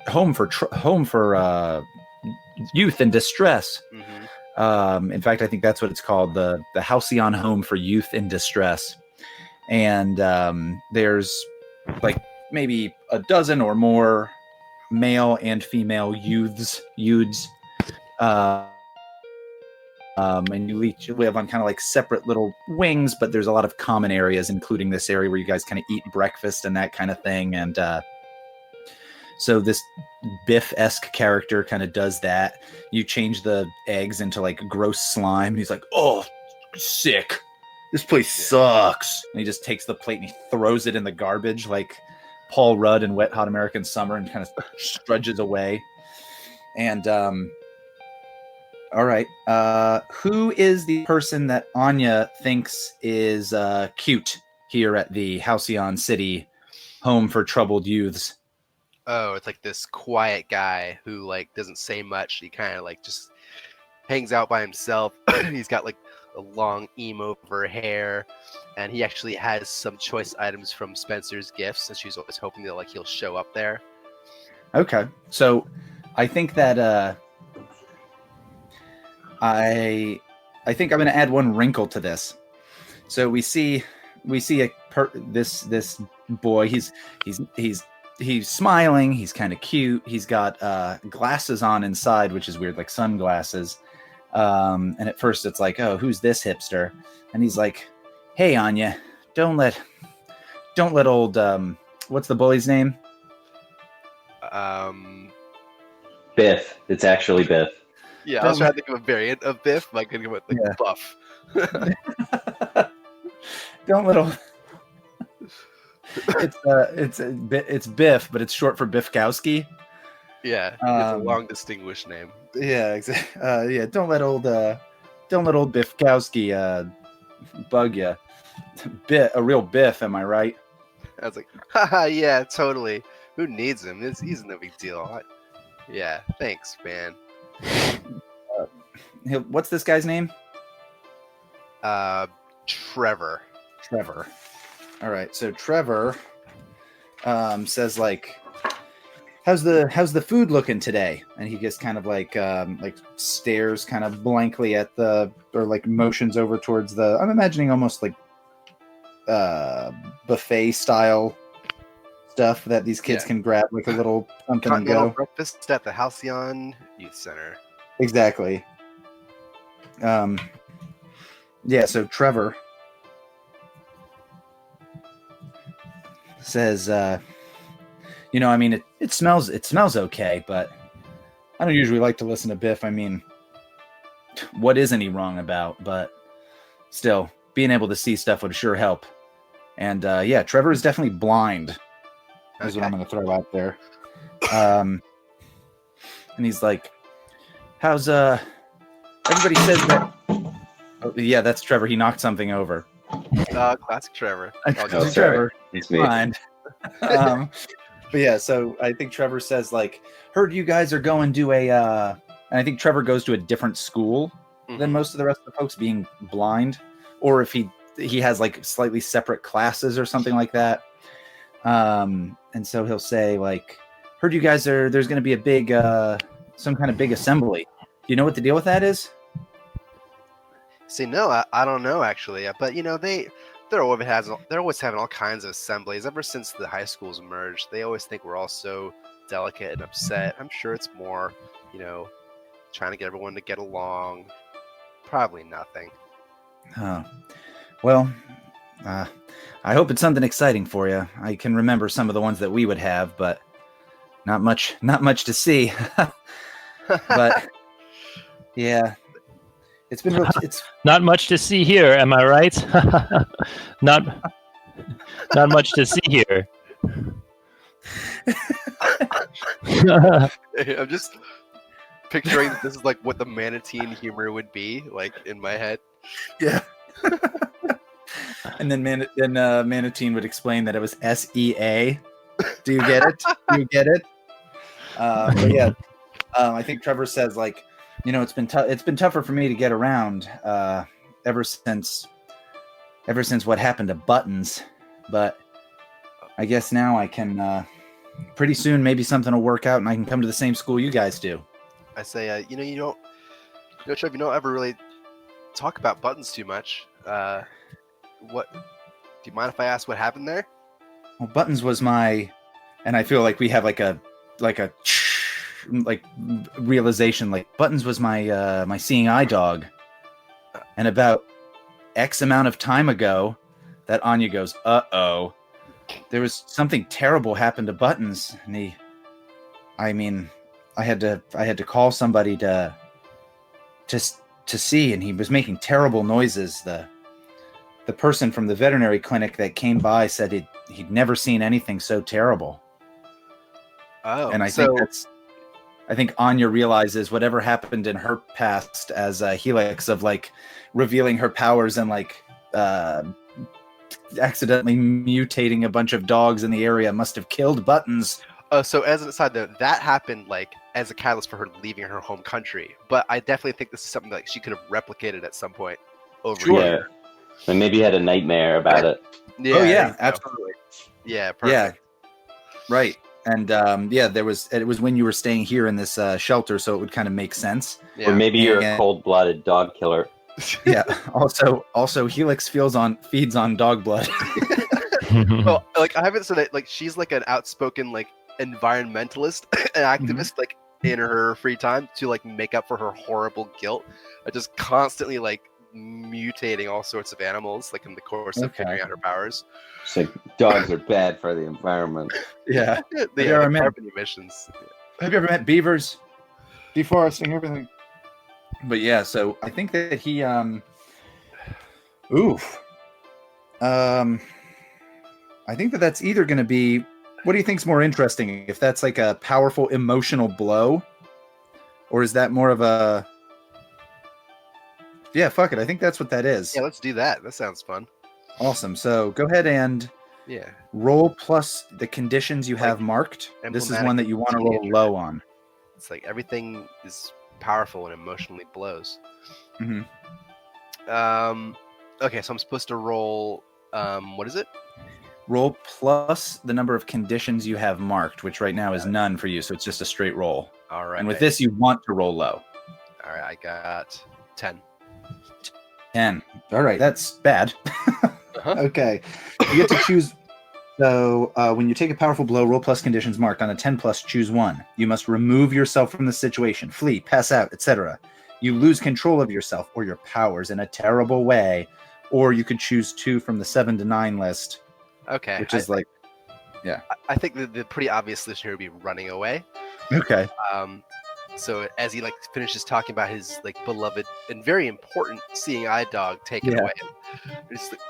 home for youth in distress. In fact, I think that's what it's called, the Halcyon Home for Youth in Distress. And there's like maybe a dozen or more male and female youths. And you each live on kind of like separate little wings, but there's a lot of common areas, including this area where you guys kind of eat breakfast and that kind of thing. And so this Biff-esque character kind of does that. You change the eggs into like gross slime, and he's like, "Oh, sick. This place sucks." And he just takes the plate and he throws it in the garbage like Paul Rudd in Wet Hot American Summer and kind of strudges away. And all right. Who is the person that Anya thinks is cute here at the Halcyon City home for troubled youths? Oh, it's like this quiet guy who like doesn't say much. He kind of like just hangs out by himself. He's got like a long emo over hair, and he actually has some choice items from Spencer's Gifts, and she's always hoping that like he'll show up there. Okay, so I think that I think I'm going to add one wrinkle to this. So we see this boy. He's smiling. He's kind of cute. He's got glasses on inside, which is weird, like sunglasses. And at first it's like, oh, who's this hipster? And he's like, "Hey, Anya, don't let old what's the bully's name? Biff. It's actually Biff. Yeah, I was trying to think of a variant of Biff. I couldn't go with Buff. Don't let old. It's Biff, but it's short for Biffkowski. Yeah, it's a long, distinguished name. Yeah, exactly. Yeah, don't let old Biffkowski bug you. A real Biff, am I right? I was like, haha, yeah, totally. Who needs him? He's no big deal. Yeah, thanks, man. What's this guy's name? Trevor. All right, so Trevor says like, how's the food looking today? And he just kind of like stares kind of blankly at or like motions over towards I'm imagining almost like buffet style stuff that these kids can grab like a little something and go. Breakfast at the Halcyon Youth Center. Exactly. Yeah, so Trevor says, you know, I mean, it smells okay, but I don't usually like to listen to Biff. I mean, what isn't he wrong about? But still, being able to see stuff would sure help. And yeah, Trevor is definitely blind. Is what I'm going to throw out there. And he's like, how's everybody says that. Oh, yeah, that's Trevor. He knocked something over. Classic Trevor. Oh, Trevor. It's me. Fine. But yeah, so I think Trevor says, like, heard you guys are going to a and I think Trevor goes to a different school than most of the rest of the folks, being blind, or if he has like slightly separate classes or something like that. And so he'll say, like, heard you guys there's going to be a big some kind of big assembly. Do you know what the deal with that is? See, no, I don't know actually, but you know they're always having all kinds of assemblies ever since the high schools merged. They always think we're all so delicate and upset. I'm sure it's more, you know, trying to get everyone to get along. Probably nothing. Oh, well, I hope it's something exciting for you. I can remember some of the ones that we would have, but not much to see. But yeah, it's been it's not much to see here. Am I right? not much to see here. I'm just picturing that this is like what the Manateen humor would be like in my head. Yeah. And then Manateen would explain that it was SEA. Do you get it? Do you get it? But yeah, I think Trevor says, like, you know, it's been tougher for me to get around ever since what happened to Buttons, but I guess now I can pretty soon maybe something will work out and I can come to the same school you guys do. I say, you know, Trev, you don't ever really talk about Buttons too much. What? Do you mind if I ask what happened there? Well, Buttons was my, and I feel like we have like a realization. Like, Buttons was my my seeing eye dog, and about X amount of time ago, that Anya goes, "Uh-oh, there was something terrible happened to Buttons," and I had to call somebody to see, and he was making terrible noises. The person from the veterinary clinic that came by said he'd never seen anything so terrible. Oh, and I think Anya realizes whatever happened in her past as a Helix of like revealing her powers and like accidentally mutating a bunch of dogs in the area must have killed Buttons. So as an aside though, that happened like as a catalyst for her leaving her home country. But I definitely think this is something that she could have replicated at some point over here. And maybe had a nightmare about it. Yeah, oh yeah, absolutely. Yeah, perfect. Yeah, right. And it was when you were staying here in this shelter, so it would kind of make sense. Yeah. Or maybe you're a cold-blooded dog killer. Yeah. Also, Helix feeds on dog blood. Well, like I haven't said that. Like she's like an outspoken like environmentalist, an activist, like in her free time to like make up for her horrible guilt, just constantly like mutating all sorts of animals, like in the course of figuring out her powers. It's like dogs are bad for the environment. Yeah. The carbon emissions. Have you ever met beavers? Deforesting everything. But yeah, so I think that he I think that's either going to be, what do you think's more interesting? If that's like a powerful emotional blow, or is that more of a, yeah, fuck it. I think that's what that is. Yeah, let's do that. That sounds fun. Awesome. So go ahead and roll plus the conditions you have marked. This is one that you want to roll low on. It's like everything is powerful and emotionally blows. Mm-hmm. Okay, so I'm supposed to roll. What is it? Roll plus the number of conditions you have marked, which right now is none for you, so it's just a straight roll. All right. And with this, you want to roll low. All right, I got 10. 10. All right, that's bad. Okay. You get to choose. So when you take a powerful blow, roll plus conditions marked. On a 10 plus, choose one. You must remove yourself from the situation, flee, pass out, etc. You lose control of yourself or your powers in a terrible way, or you could choose two from the 7 to 9 list. Okay. Which is like, I think the pretty obvious solution here would be running away. Okay. So as he like finishes talking about his like beloved and very important seeing eye dog taken Yeah. away, it's like,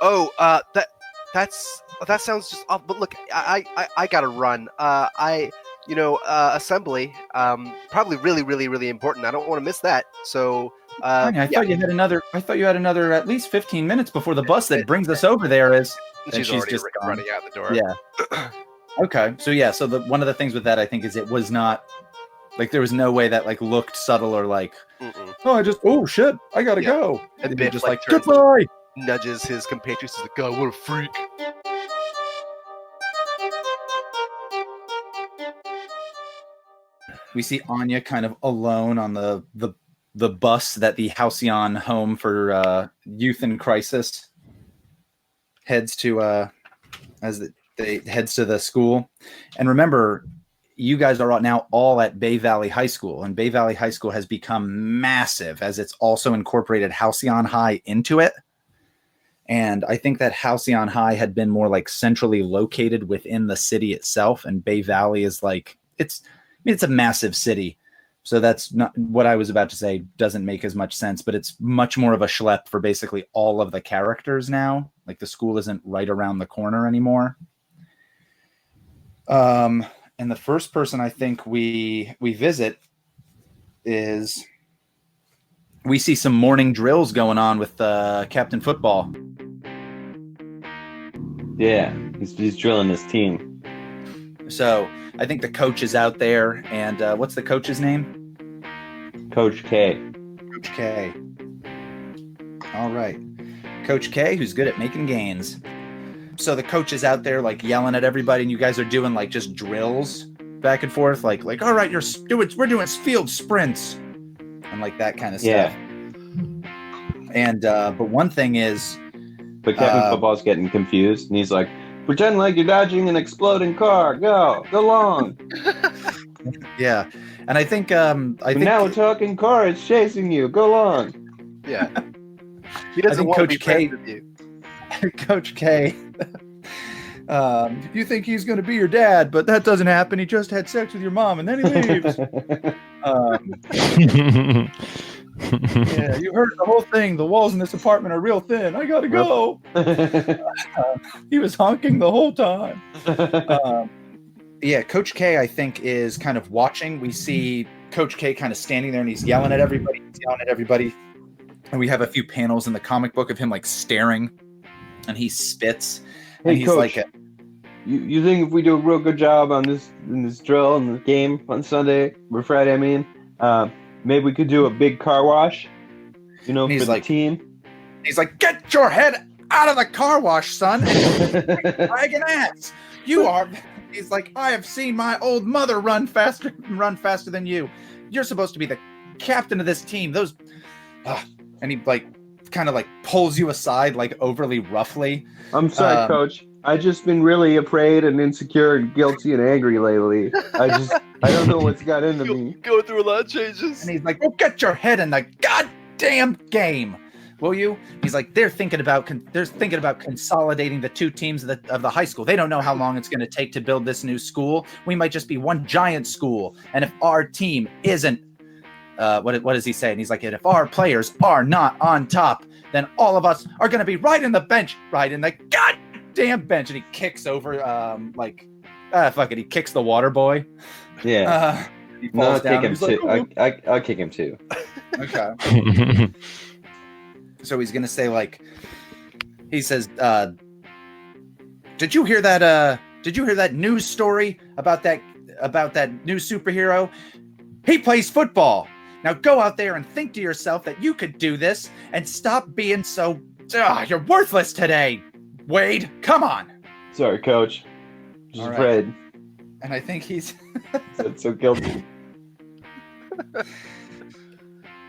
that sounds just off. But look, I gotta run. Assembly, probably really, really, really important. I don't want to miss that. So, Honey, I thought you had another. I thought you had another at least 15 minutes before the bus that brings us over there is. she's already just gone. running out the door. Yeah. Okay. So yeah. So one of the things with that, I think, is it was not like there was no way that like looked subtle or like, oh shit, I gotta go. And They'd Biff be just like like turns goodbye. nudges his compatriots. He's like, God, what a freak. We see Anya kind of alone on the bus that the Halcyon home for youth in crisis heads to they heads to the school. And remember, you guys are now all at Bay Valley High School, and Bay Valley High School has become massive as it's also incorporated Halcyon High into it. And I think that Halcyon High had been more like centrally located within the city itself, and Bay Valley is like it's a massive city. So that's not what I was about to say. Doesn't make as much sense, but it's much more of a schlep for basically all of the characters now. Like the school isn't right around the corner anymore. And the first person I think we visit is we see some morning drills going on with Captain Football. Yeah, he's drilling his team. So I think the coach is out there, and what's the coach's name? Coach K. Coach K. All right. Coach K, who's good at making gains. So the coach is out there like yelling at everybody, and you guys are doing like just drills back and forth, like all right, we're doing field sprints and like that kind of stuff. And but one thing is, but Captain Football's getting confused, and he's like, "Pretend like you're dodging an exploding car. Go long." Yeah, and I think now we're talking cars chasing you. Go long. Yeah, he doesn't want to be friends with you. Coach K. You think he's going to be your dad, but that doesn't happen. He just had sex with your mom, and then he leaves. Yeah, you heard the whole thing. The walls in this apartment are real thin. I gotta go. He was honking the whole time. Yeah, Coach K, I think, is kind of watching. We see Coach K kind of standing there, and he's yelling at everybody. And we have a few panels in the comic book of him like staring, and he spits. Hey, and he's Coach, like, you think if we do a real good job on this drill and the game on Sunday or Friday, I mean, maybe we could do a big car wash, for the team. He's like, get your head out of the car wash, son, and dragging ass. You are. He's like, I have seen my old mother run faster than you. You're supposed to be the captain of this team. And he like kind of like pulls you aside like overly roughly. I'm sorry, Coach. I just been really afraid and insecure and guilty and angry lately. I don't know what's got into me. Going through a lot of changes. And he's like, well, get your head in the goddamn game, will you? He's like, they're thinking about consolidating the two teams of the high school. They don't know how long it's going to take to build this new school. We might just be one giant school. And if our team isn't, what does he say? And he's like, if our players are not on top, then all of us are going to be right in the goddamn bench. And he kicks over, fuck it. He kicks the water boy. Yeah. He falls down. Kick him too. I'll kick him too. Okay. So he's going to say he says, did you hear that news story about that new superhero? He plays football. Now go out there and think to yourself that you could do this and stop being so... you're worthless today, Wade. Come on. Sorry, Coach. Just afraid. And I think he's... That's so guilty.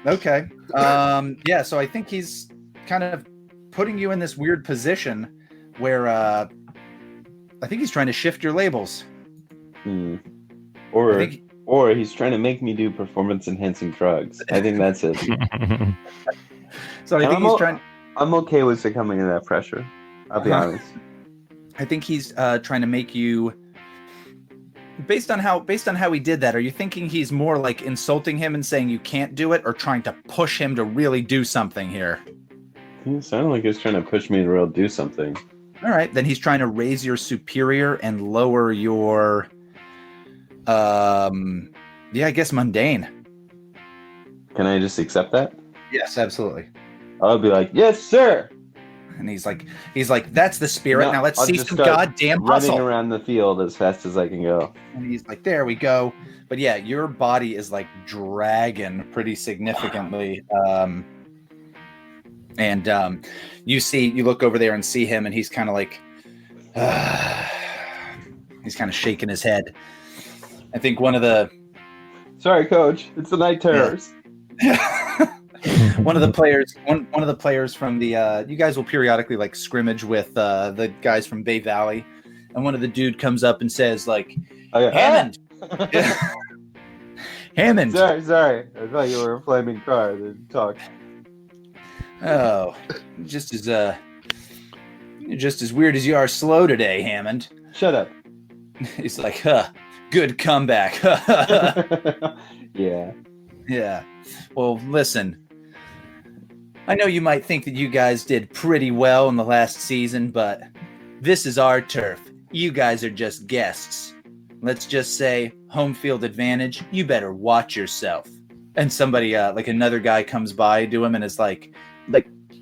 Okay. So I think he's kind of putting you in this weird position where I think he's trying to shift your labels. Or he's trying to make me do performance-enhancing drugs. I think that's it. So I think he's trying... I'm okay with succumbing to that pressure. I'll be honest. I think he's trying to make you based on how he did that, are you thinking he's more like insulting him and saying you can't do it, or trying to push him to really do something here? It sounded like he was trying to push me to really do something. All right, then he's trying to raise your superior and lower your, I guess mundane. Can I just accept that? Yes, absolutely. I'll be like, yes, sir. And he's like, that's the spirit. No, now let's I'll see just some start goddamn running hustle. around the field as fast as I can go. And he's like, there we go. But yeah, your body is like dragging pretty significantly. You look over there and see him, and he's kind of like, he's kind of shaking his head. I think one of the Sorry, coach. It's the night terrors. one of the players from the you guys will periodically like scrimmage with the guys from Bay Valley, and one of the dude comes up and says like, Hammond. Hammond. Sorry. I thought you were a flaming car that talked. Oh, just as weird as you are slow today, Hammond. Shut up. He's like, good comeback. Yeah. Yeah. Well, listen. I know you might think that you guys did pretty well in the last season, but this is our turf. You guys are just guests. Let's just say home field advantage. You better watch yourself. And somebody, like another guy comes by to him and is like,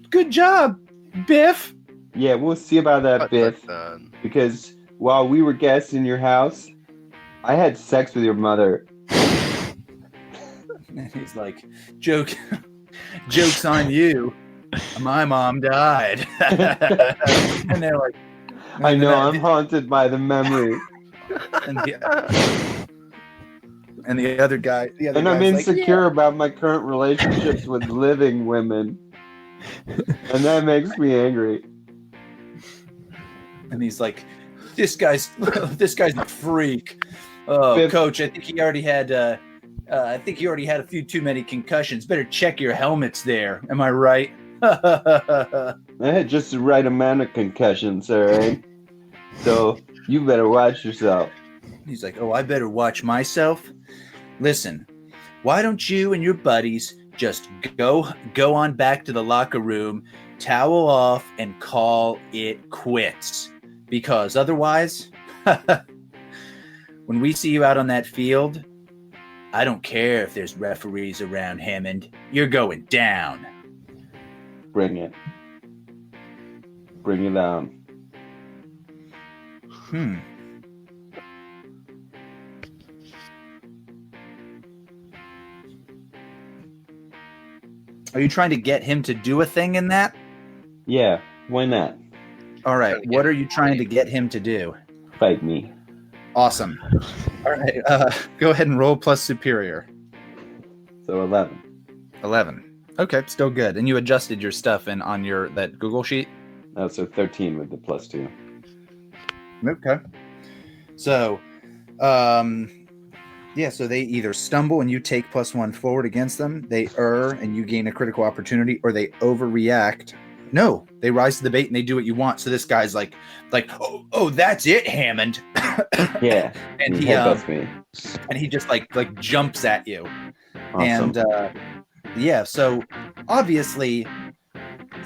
good job, Biff. Yeah, we'll see about that, Biff. Because while we were guests in your house, I had sex with your mother. And he's like, joke's on you. My mom died. And they're like, I know, I'm haunted by the memory. And the other guy, and I'm insecure about my current relationships with living women. And that makes me angry. And he's like, this guy's a freak. Oh, Biff. Coach, I think he already had a few too many concussions. Better check your helmets there. Am I right? I had just the right amount of concussions, all right? So you better watch yourself. He's like, oh, I better watch myself? Listen, why don't you and your buddies just go on back to the locker room, towel off, and call it quits? Because otherwise, when we see you out on that field, I don't care if there's referees around, Hammond. You're going down. Bring it. Bring it down. Are you trying to get him to do a thing in that? Yeah, why not? All right. What are you trying to get him to do? Fight me. Awesome. All right. Go ahead and roll plus superior. So 11. 11. Okay, still good. And you adjusted your stuff on that Google sheet? Oh, so 13 with the +2. Okay. So, so they either stumble and you take +1 forward against them, they err and you gain a critical opportunity, or they overreact. No, they rise to the bait and they do what you want. So this guy's like, oh, that's it, Hammond. Yeah. And he me. And he just like jumps at you. Awesome. And so obviously,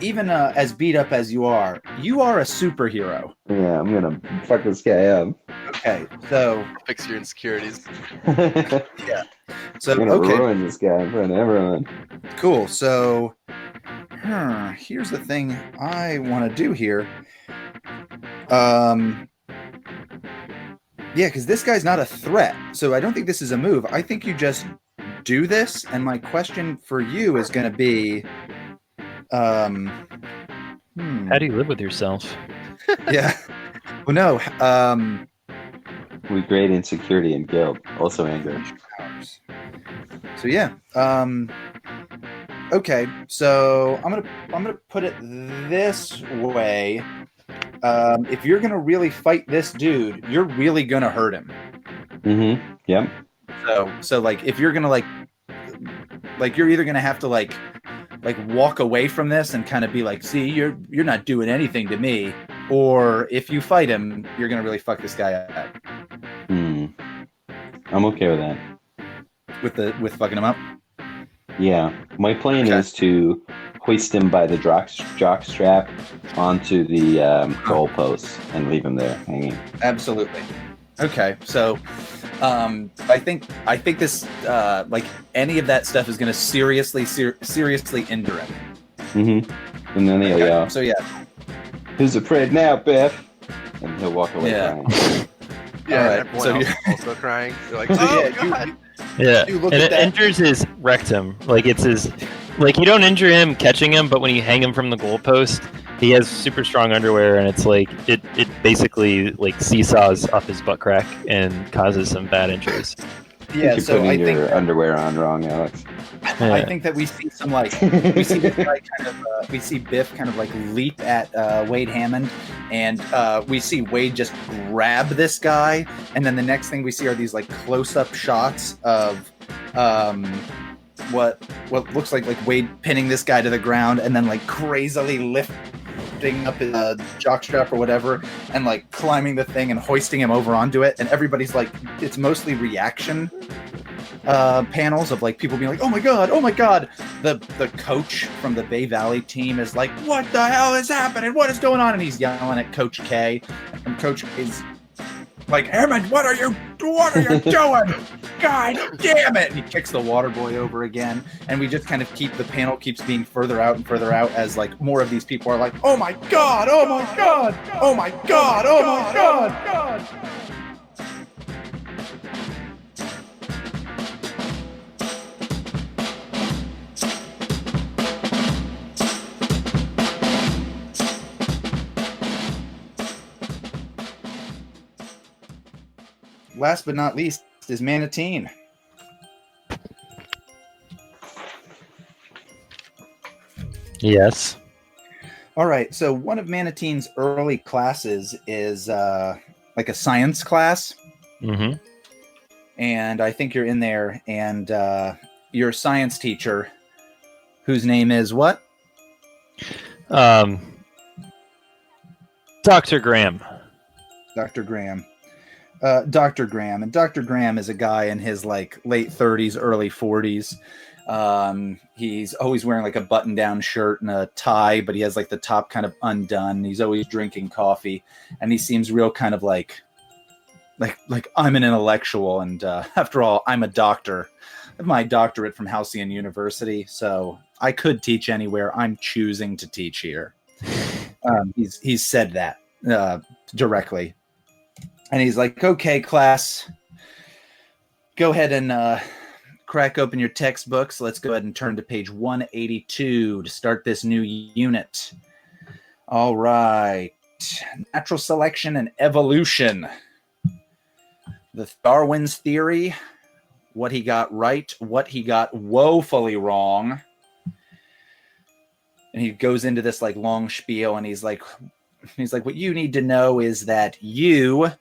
even as beat up as you are a superhero. Yeah, I'm gonna fuck this guy up. Okay, so Fix your insecurities. yeah. So I'm gonna ruin this guy in front of everyone. Cool. So here's the thing I want to do here. Because this guy's not a threat, so I don't think this is a move. I think you just do this, and my question for you is going to be, How do you live with yourself? Yeah. Well, no. We grade insecurity and guilt, also anger. So yeah. Okay. So I'm gonna put it this way. If you're gonna really fight this dude, you're really gonna hurt him. Mm-hmm. Yep. So like if you're gonna like you're either gonna have to like walk away from this and kind of be like, see, you're not doing anything to me, or if you fight him, you're gonna really fuck this guy up. I'm okay with that. With fucking him up. Yeah, my plan Okay. is to hoist him by the jock strap onto the goalposts and leave him there hanging. Absolutely. Okay, so I think this like any of that stuff is going to seriously injure him. Mm-hmm. And then he'll yell, So yeah, "Who's afraid now, Biff?" And he'll walk away Yeah. crying. Yeah, Alright, and everyone so else you- is also crying. They're like, So oh, yeah, God. Yeah, You look and at it that- enters his rectum. Like it's his, like you don't injure him catching him, but when you hang him from the goalpost, he has super strong underwear, and it's like it basically like seesaws up his butt crack and causes some bad injuries. yeah. You're So putting I your think underwear on wrong, Alex. I think that we see some like we see this guy kind of we see Biff kind of like leap at Wade Hammond, and we see Wade just grab this guy, and then the next thing we see are these like close-up shots of what looks like Wade pinning this guy to the ground, and then like crazily lifting up his jockstrap or whatever, and like climbing the thing and hoisting him over onto it, and everybody's like, it's mostly reaction panels of like people being like, oh my god, the coach from the Bay Valley team is like, what the hell is happening, what is going on, and he's yelling at Coach K, and Coach is like, Hammond, what are you doing? God damn it! And he kicks the water boy over again, and we just kind of the panel keeps being further out and further out as like more of these people are like, oh my god, oh my god, oh my god, oh my god. Last but not least is Manateen. Yes. All right, so one of Manateen's early classes is like a science class, Mm-hmm. and I think you're in there, and your science teacher, whose name is what? Dr. Graham. Dr. Graham. Dr. Graham. And Dr. Graham is a guy in his like late 30s, early 40s. He's always wearing like a button-down shirt and a tie, but he has like the top kind of undone. He's always drinking coffee, and he seems real kind of like I'm an intellectual, and after all, I'm a doctor. I have my doctorate from Halcyon University, so I could teach anywhere. I'm choosing to teach here. He's said that directly. And he's like, okay, class, go ahead and crack open your textbooks. Let's go ahead and turn to page 182 to start this new unit. All right. Natural selection and evolution. The Darwin's theory, what he got right, what he got woefully wrong. And he goes into this like long spiel, and he's like, what you need to know is that you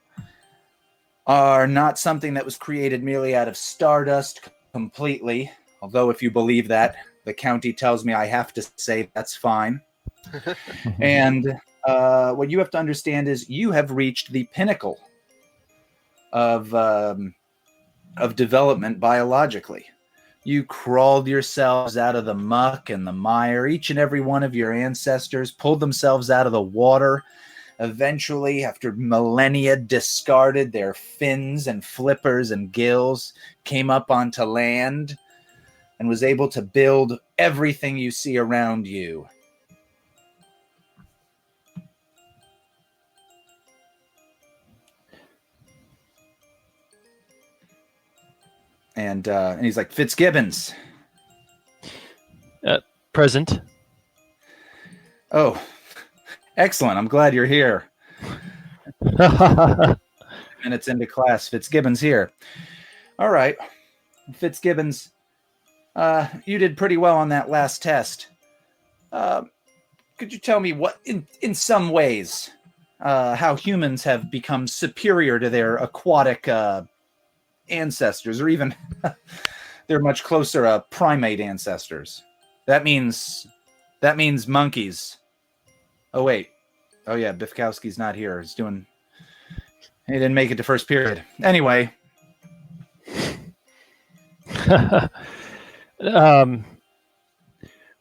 are not something that was created merely out of stardust completely. Although if you believe that, the county tells me I have to say that's fine. And what you have to understand is you have reached the pinnacle of development biologically. You crawled yourselves out of the muck and the mire. Each and every one of your ancestors pulled themselves out of the water. Eventually, after millennia, discarded their fins and flippers and gills, came up onto land, and was able to build everything you see around you. And he's like, Fitzgibbons. Present. Oh, excellent. I'm glad you're here. Minutes into class, Fitzgibbons here. All right. Fitzgibbons, you did pretty well on that last test. Could you tell me what, in some ways, how humans have become superior to their aquatic ancestors, or even their much closer primate ancestors? That means monkeys. Oh wait. Oh yeah, Bifkowski's not here. He didn't make it to first period. Anyway, um,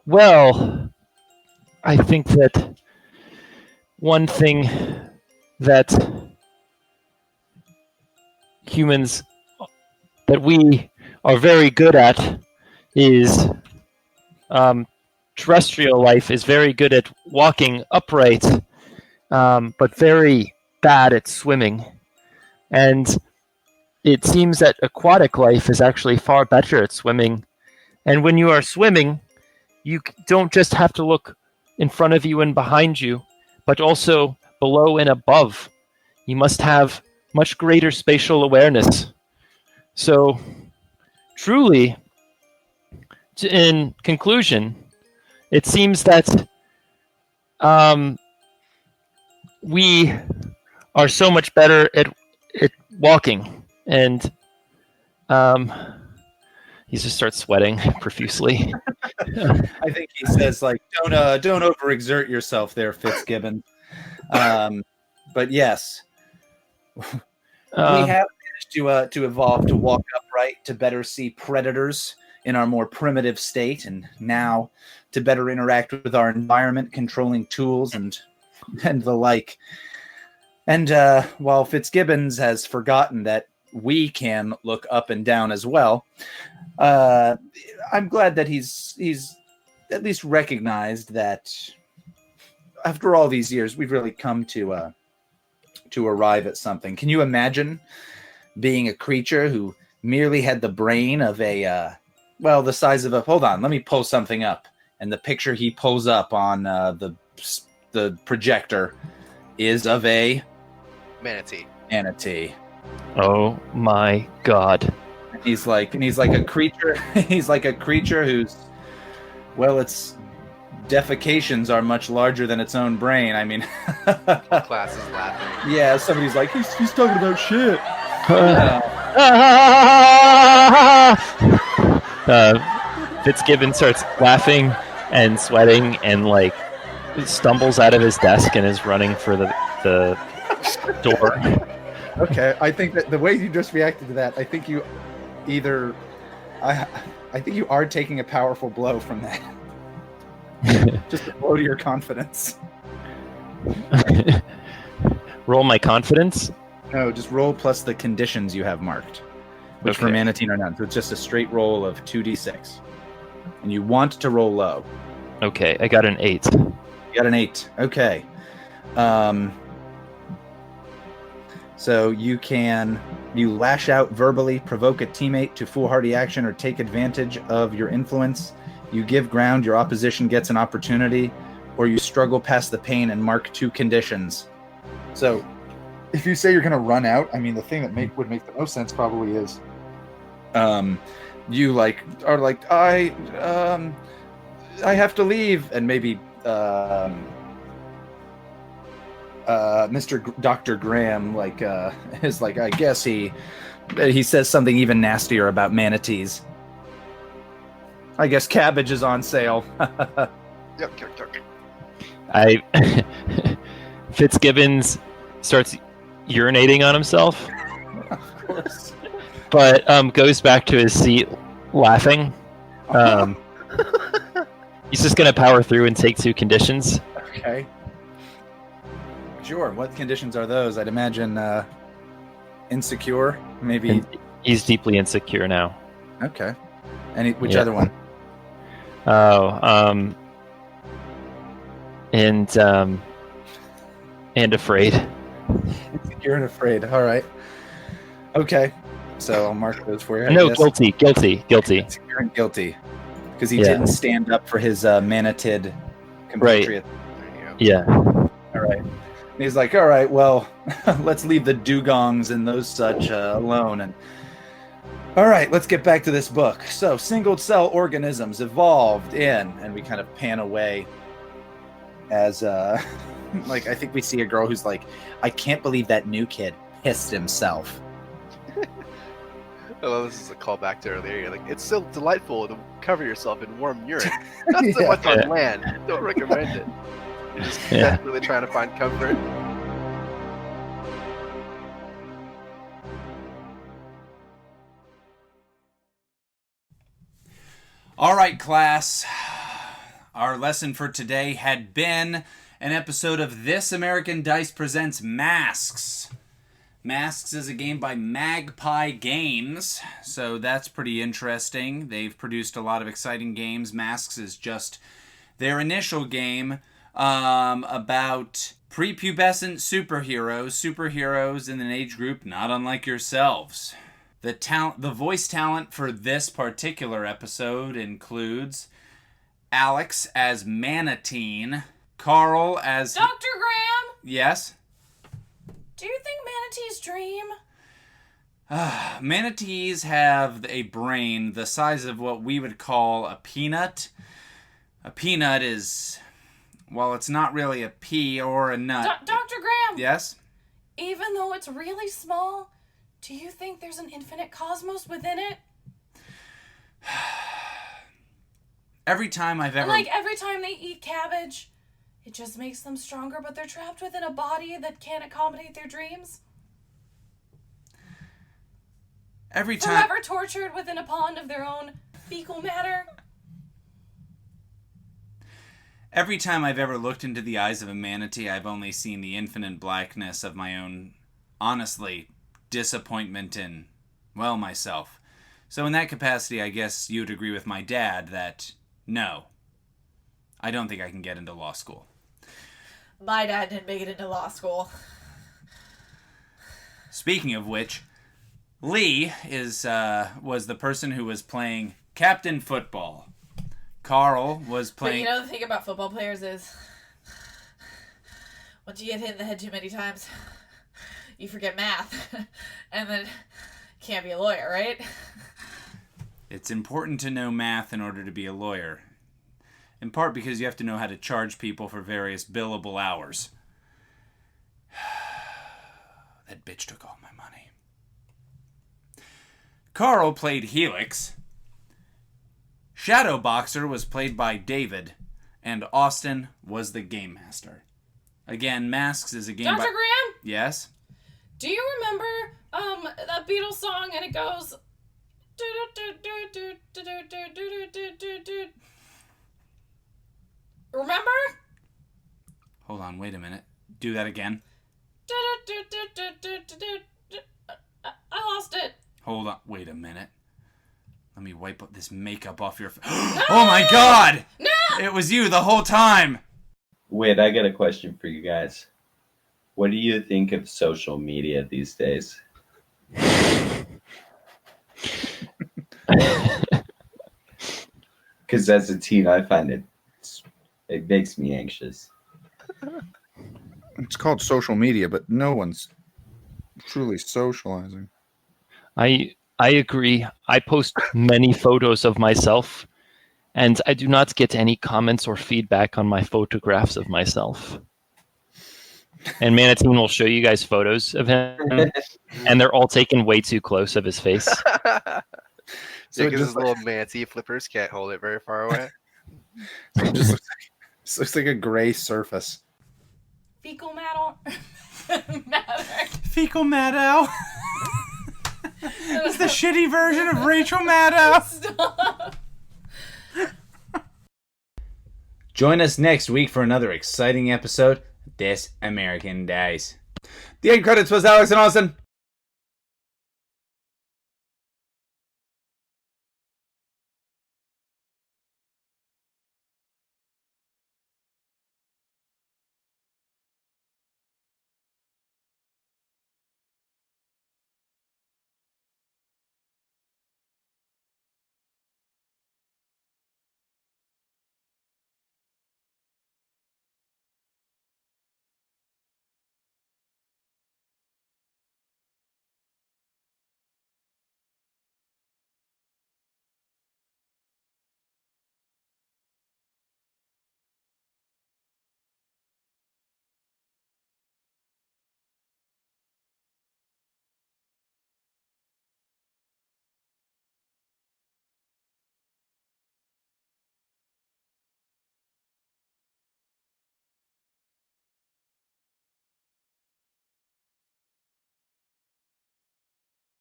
well, I think that one thing that humans that we are very good at is terrestrial life is very good at walking upright, but very bad at swimming. And it seems that aquatic life is actually far better at swimming. And when you are swimming, you don't just have to look in front of you and behind you, but also below and above. You must have much greater spatial awareness. So, truly, in conclusion, it seems that we are so much better at walking, and he just starts sweating profusely. I think he says like, don't overexert yourself there, Fitzgibbon. But yes, we have managed to evolve to walk upright, to better see predators in our more primitive state, and now to better interact with our environment, controlling tools and the like. And while Fitzgibbons has forgotten that we can look up and down as well, I'm glad that he's at least recognized that after all these years, we've really come to arrive at something. Can you imagine being a creature who merely had the brain of the size of a... Hold on, let me pull something up. And the picture he pulls up on the projector is of a... Manatee. Oh my god. He's like a creature. He's like a creature who's... Well, its defecations are much larger than its own brain. I mean... Class is laughing. Yeah, somebody's like, he's talking about shit. Fitzgibbon starts laughing and sweating and like stumbles out of his desk and is running for the door. Okay, I think that the way you just reacted to that, I think you either... I think you are taking a powerful blow from that. Just a blow to your confidence. Roll my confidence? No, just roll plus the conditions you have marked, which for Manateen are none. So it's just a straight roll of 2d6. And you want to roll low. Okay, I got an 8. You got an 8. Okay. So you lash out verbally, provoke a teammate to foolhardy action, or take advantage of your influence. You give ground, your opposition gets an opportunity, or you struggle past the pain and mark 2 conditions. So if you say you're going to run out, I mean, the thing that would make the most sense probably is you are like, I have to leave, and maybe Dr. Graham is like, I guess he says something even nastier about manatees. I guess cabbage is on sale. Yep. Fitzgibbons starts urinating on himself. Of course. But goes back to his seat laughing. He's just going to power through and take 2 conditions. Okay. Sure. What conditions are those? I'd imagine insecure, maybe. And he's deeply insecure now. Okay. Which other one? Oh, and afraid. Insecure and afraid. All right. Okay. So I'll mark those for you. No, guilty. Insecure and guilty. Because he didn't stand up for his manatid compatriot. Right. Yeah. All right. And he's like, all right, well, let's leave the dugongs and those such alone. And all right, let's get back to this book. So, single-cell organisms evolved in, and we kind of pan away as, I think we see a girl who's like, I can't believe that new kid pissed himself. Oh, this is a callback to earlier. You're like, it's so delightful to cover yourself in warm urine. Not so much on land. Don't recommend it. You're just desperately trying to find comfort. All right, class. Our lesson for today had been an episode of This American Dice Presents Masks. Masks is a game by Magpie Games, so that's pretty interesting. They've produced a lot of exciting games. Masks is just their initial game about prepubescent superheroes in an age group not unlike yourselves. The voice talent for this particular episode includes Alex as Manateen, Carl as... Dr. Graham? Yes? Do you think manatees dream? Manatees have a brain the size of what we would call a peanut. A peanut is... well, it's not really a pea or a nut. Dr. Graham? Yes? Even though it's really small, do you think there's an infinite cosmos within it? Every time I've ever... Like every time they eat cabbage, it just makes them stronger, but they're trapped within a body that can't accommodate their dreams? Every time... Forever tortured within a pond of their own fecal matter? Every time I've ever looked into the eyes of a manatee, I've only seen the infinite blackness of my own, honestly, disappointment in, well, myself. So in that capacity, I guess you'd agree with my dad that, no, I don't think I can get into law school. My dad didn't make it into law school. Speaking of which, Leigh was the person who was playing Captain Football. Carl was playing... But you know the thing about football players is, once you get hit in the head too many times, you forget math, and then can't be a lawyer, right? It's important to know math in order to be a lawyer. In part because you have to know how to charge people for various billable hours. That bitch took all my money. Carl played Helix. Shadow Boxer was played by David, and Austin was the game master. Again, Masks is a game Dr. by... Graham? Yes? Do you remember that Beatles song and it goes... Remember? Hold on, wait a minute. Do that again. I lost it. Hold on, wait a minute. Let me wipe up this makeup off your... Oh my god! No! It was you the whole time! Wait, I got a question for you guys. What do you think of social media these days? Because as a teen, I find it makes me anxious. It's called social media, but no one's truly socializing. I agree. I post many photos of myself, and I do not get any comments or feedback on my photographs of myself. And Manateen will show you guys photos of him, and they're all taken way too close of his face. So Yeah, it because his just little manatee flippers can't hold it very far away. it just looks like a gray surface. Fecal matter. Fecal Maddow. It's the shitty version of Rachel Maddow. Stop. Join us next week for another exciting episode of This American Dice. The end credits was Alex and Austin.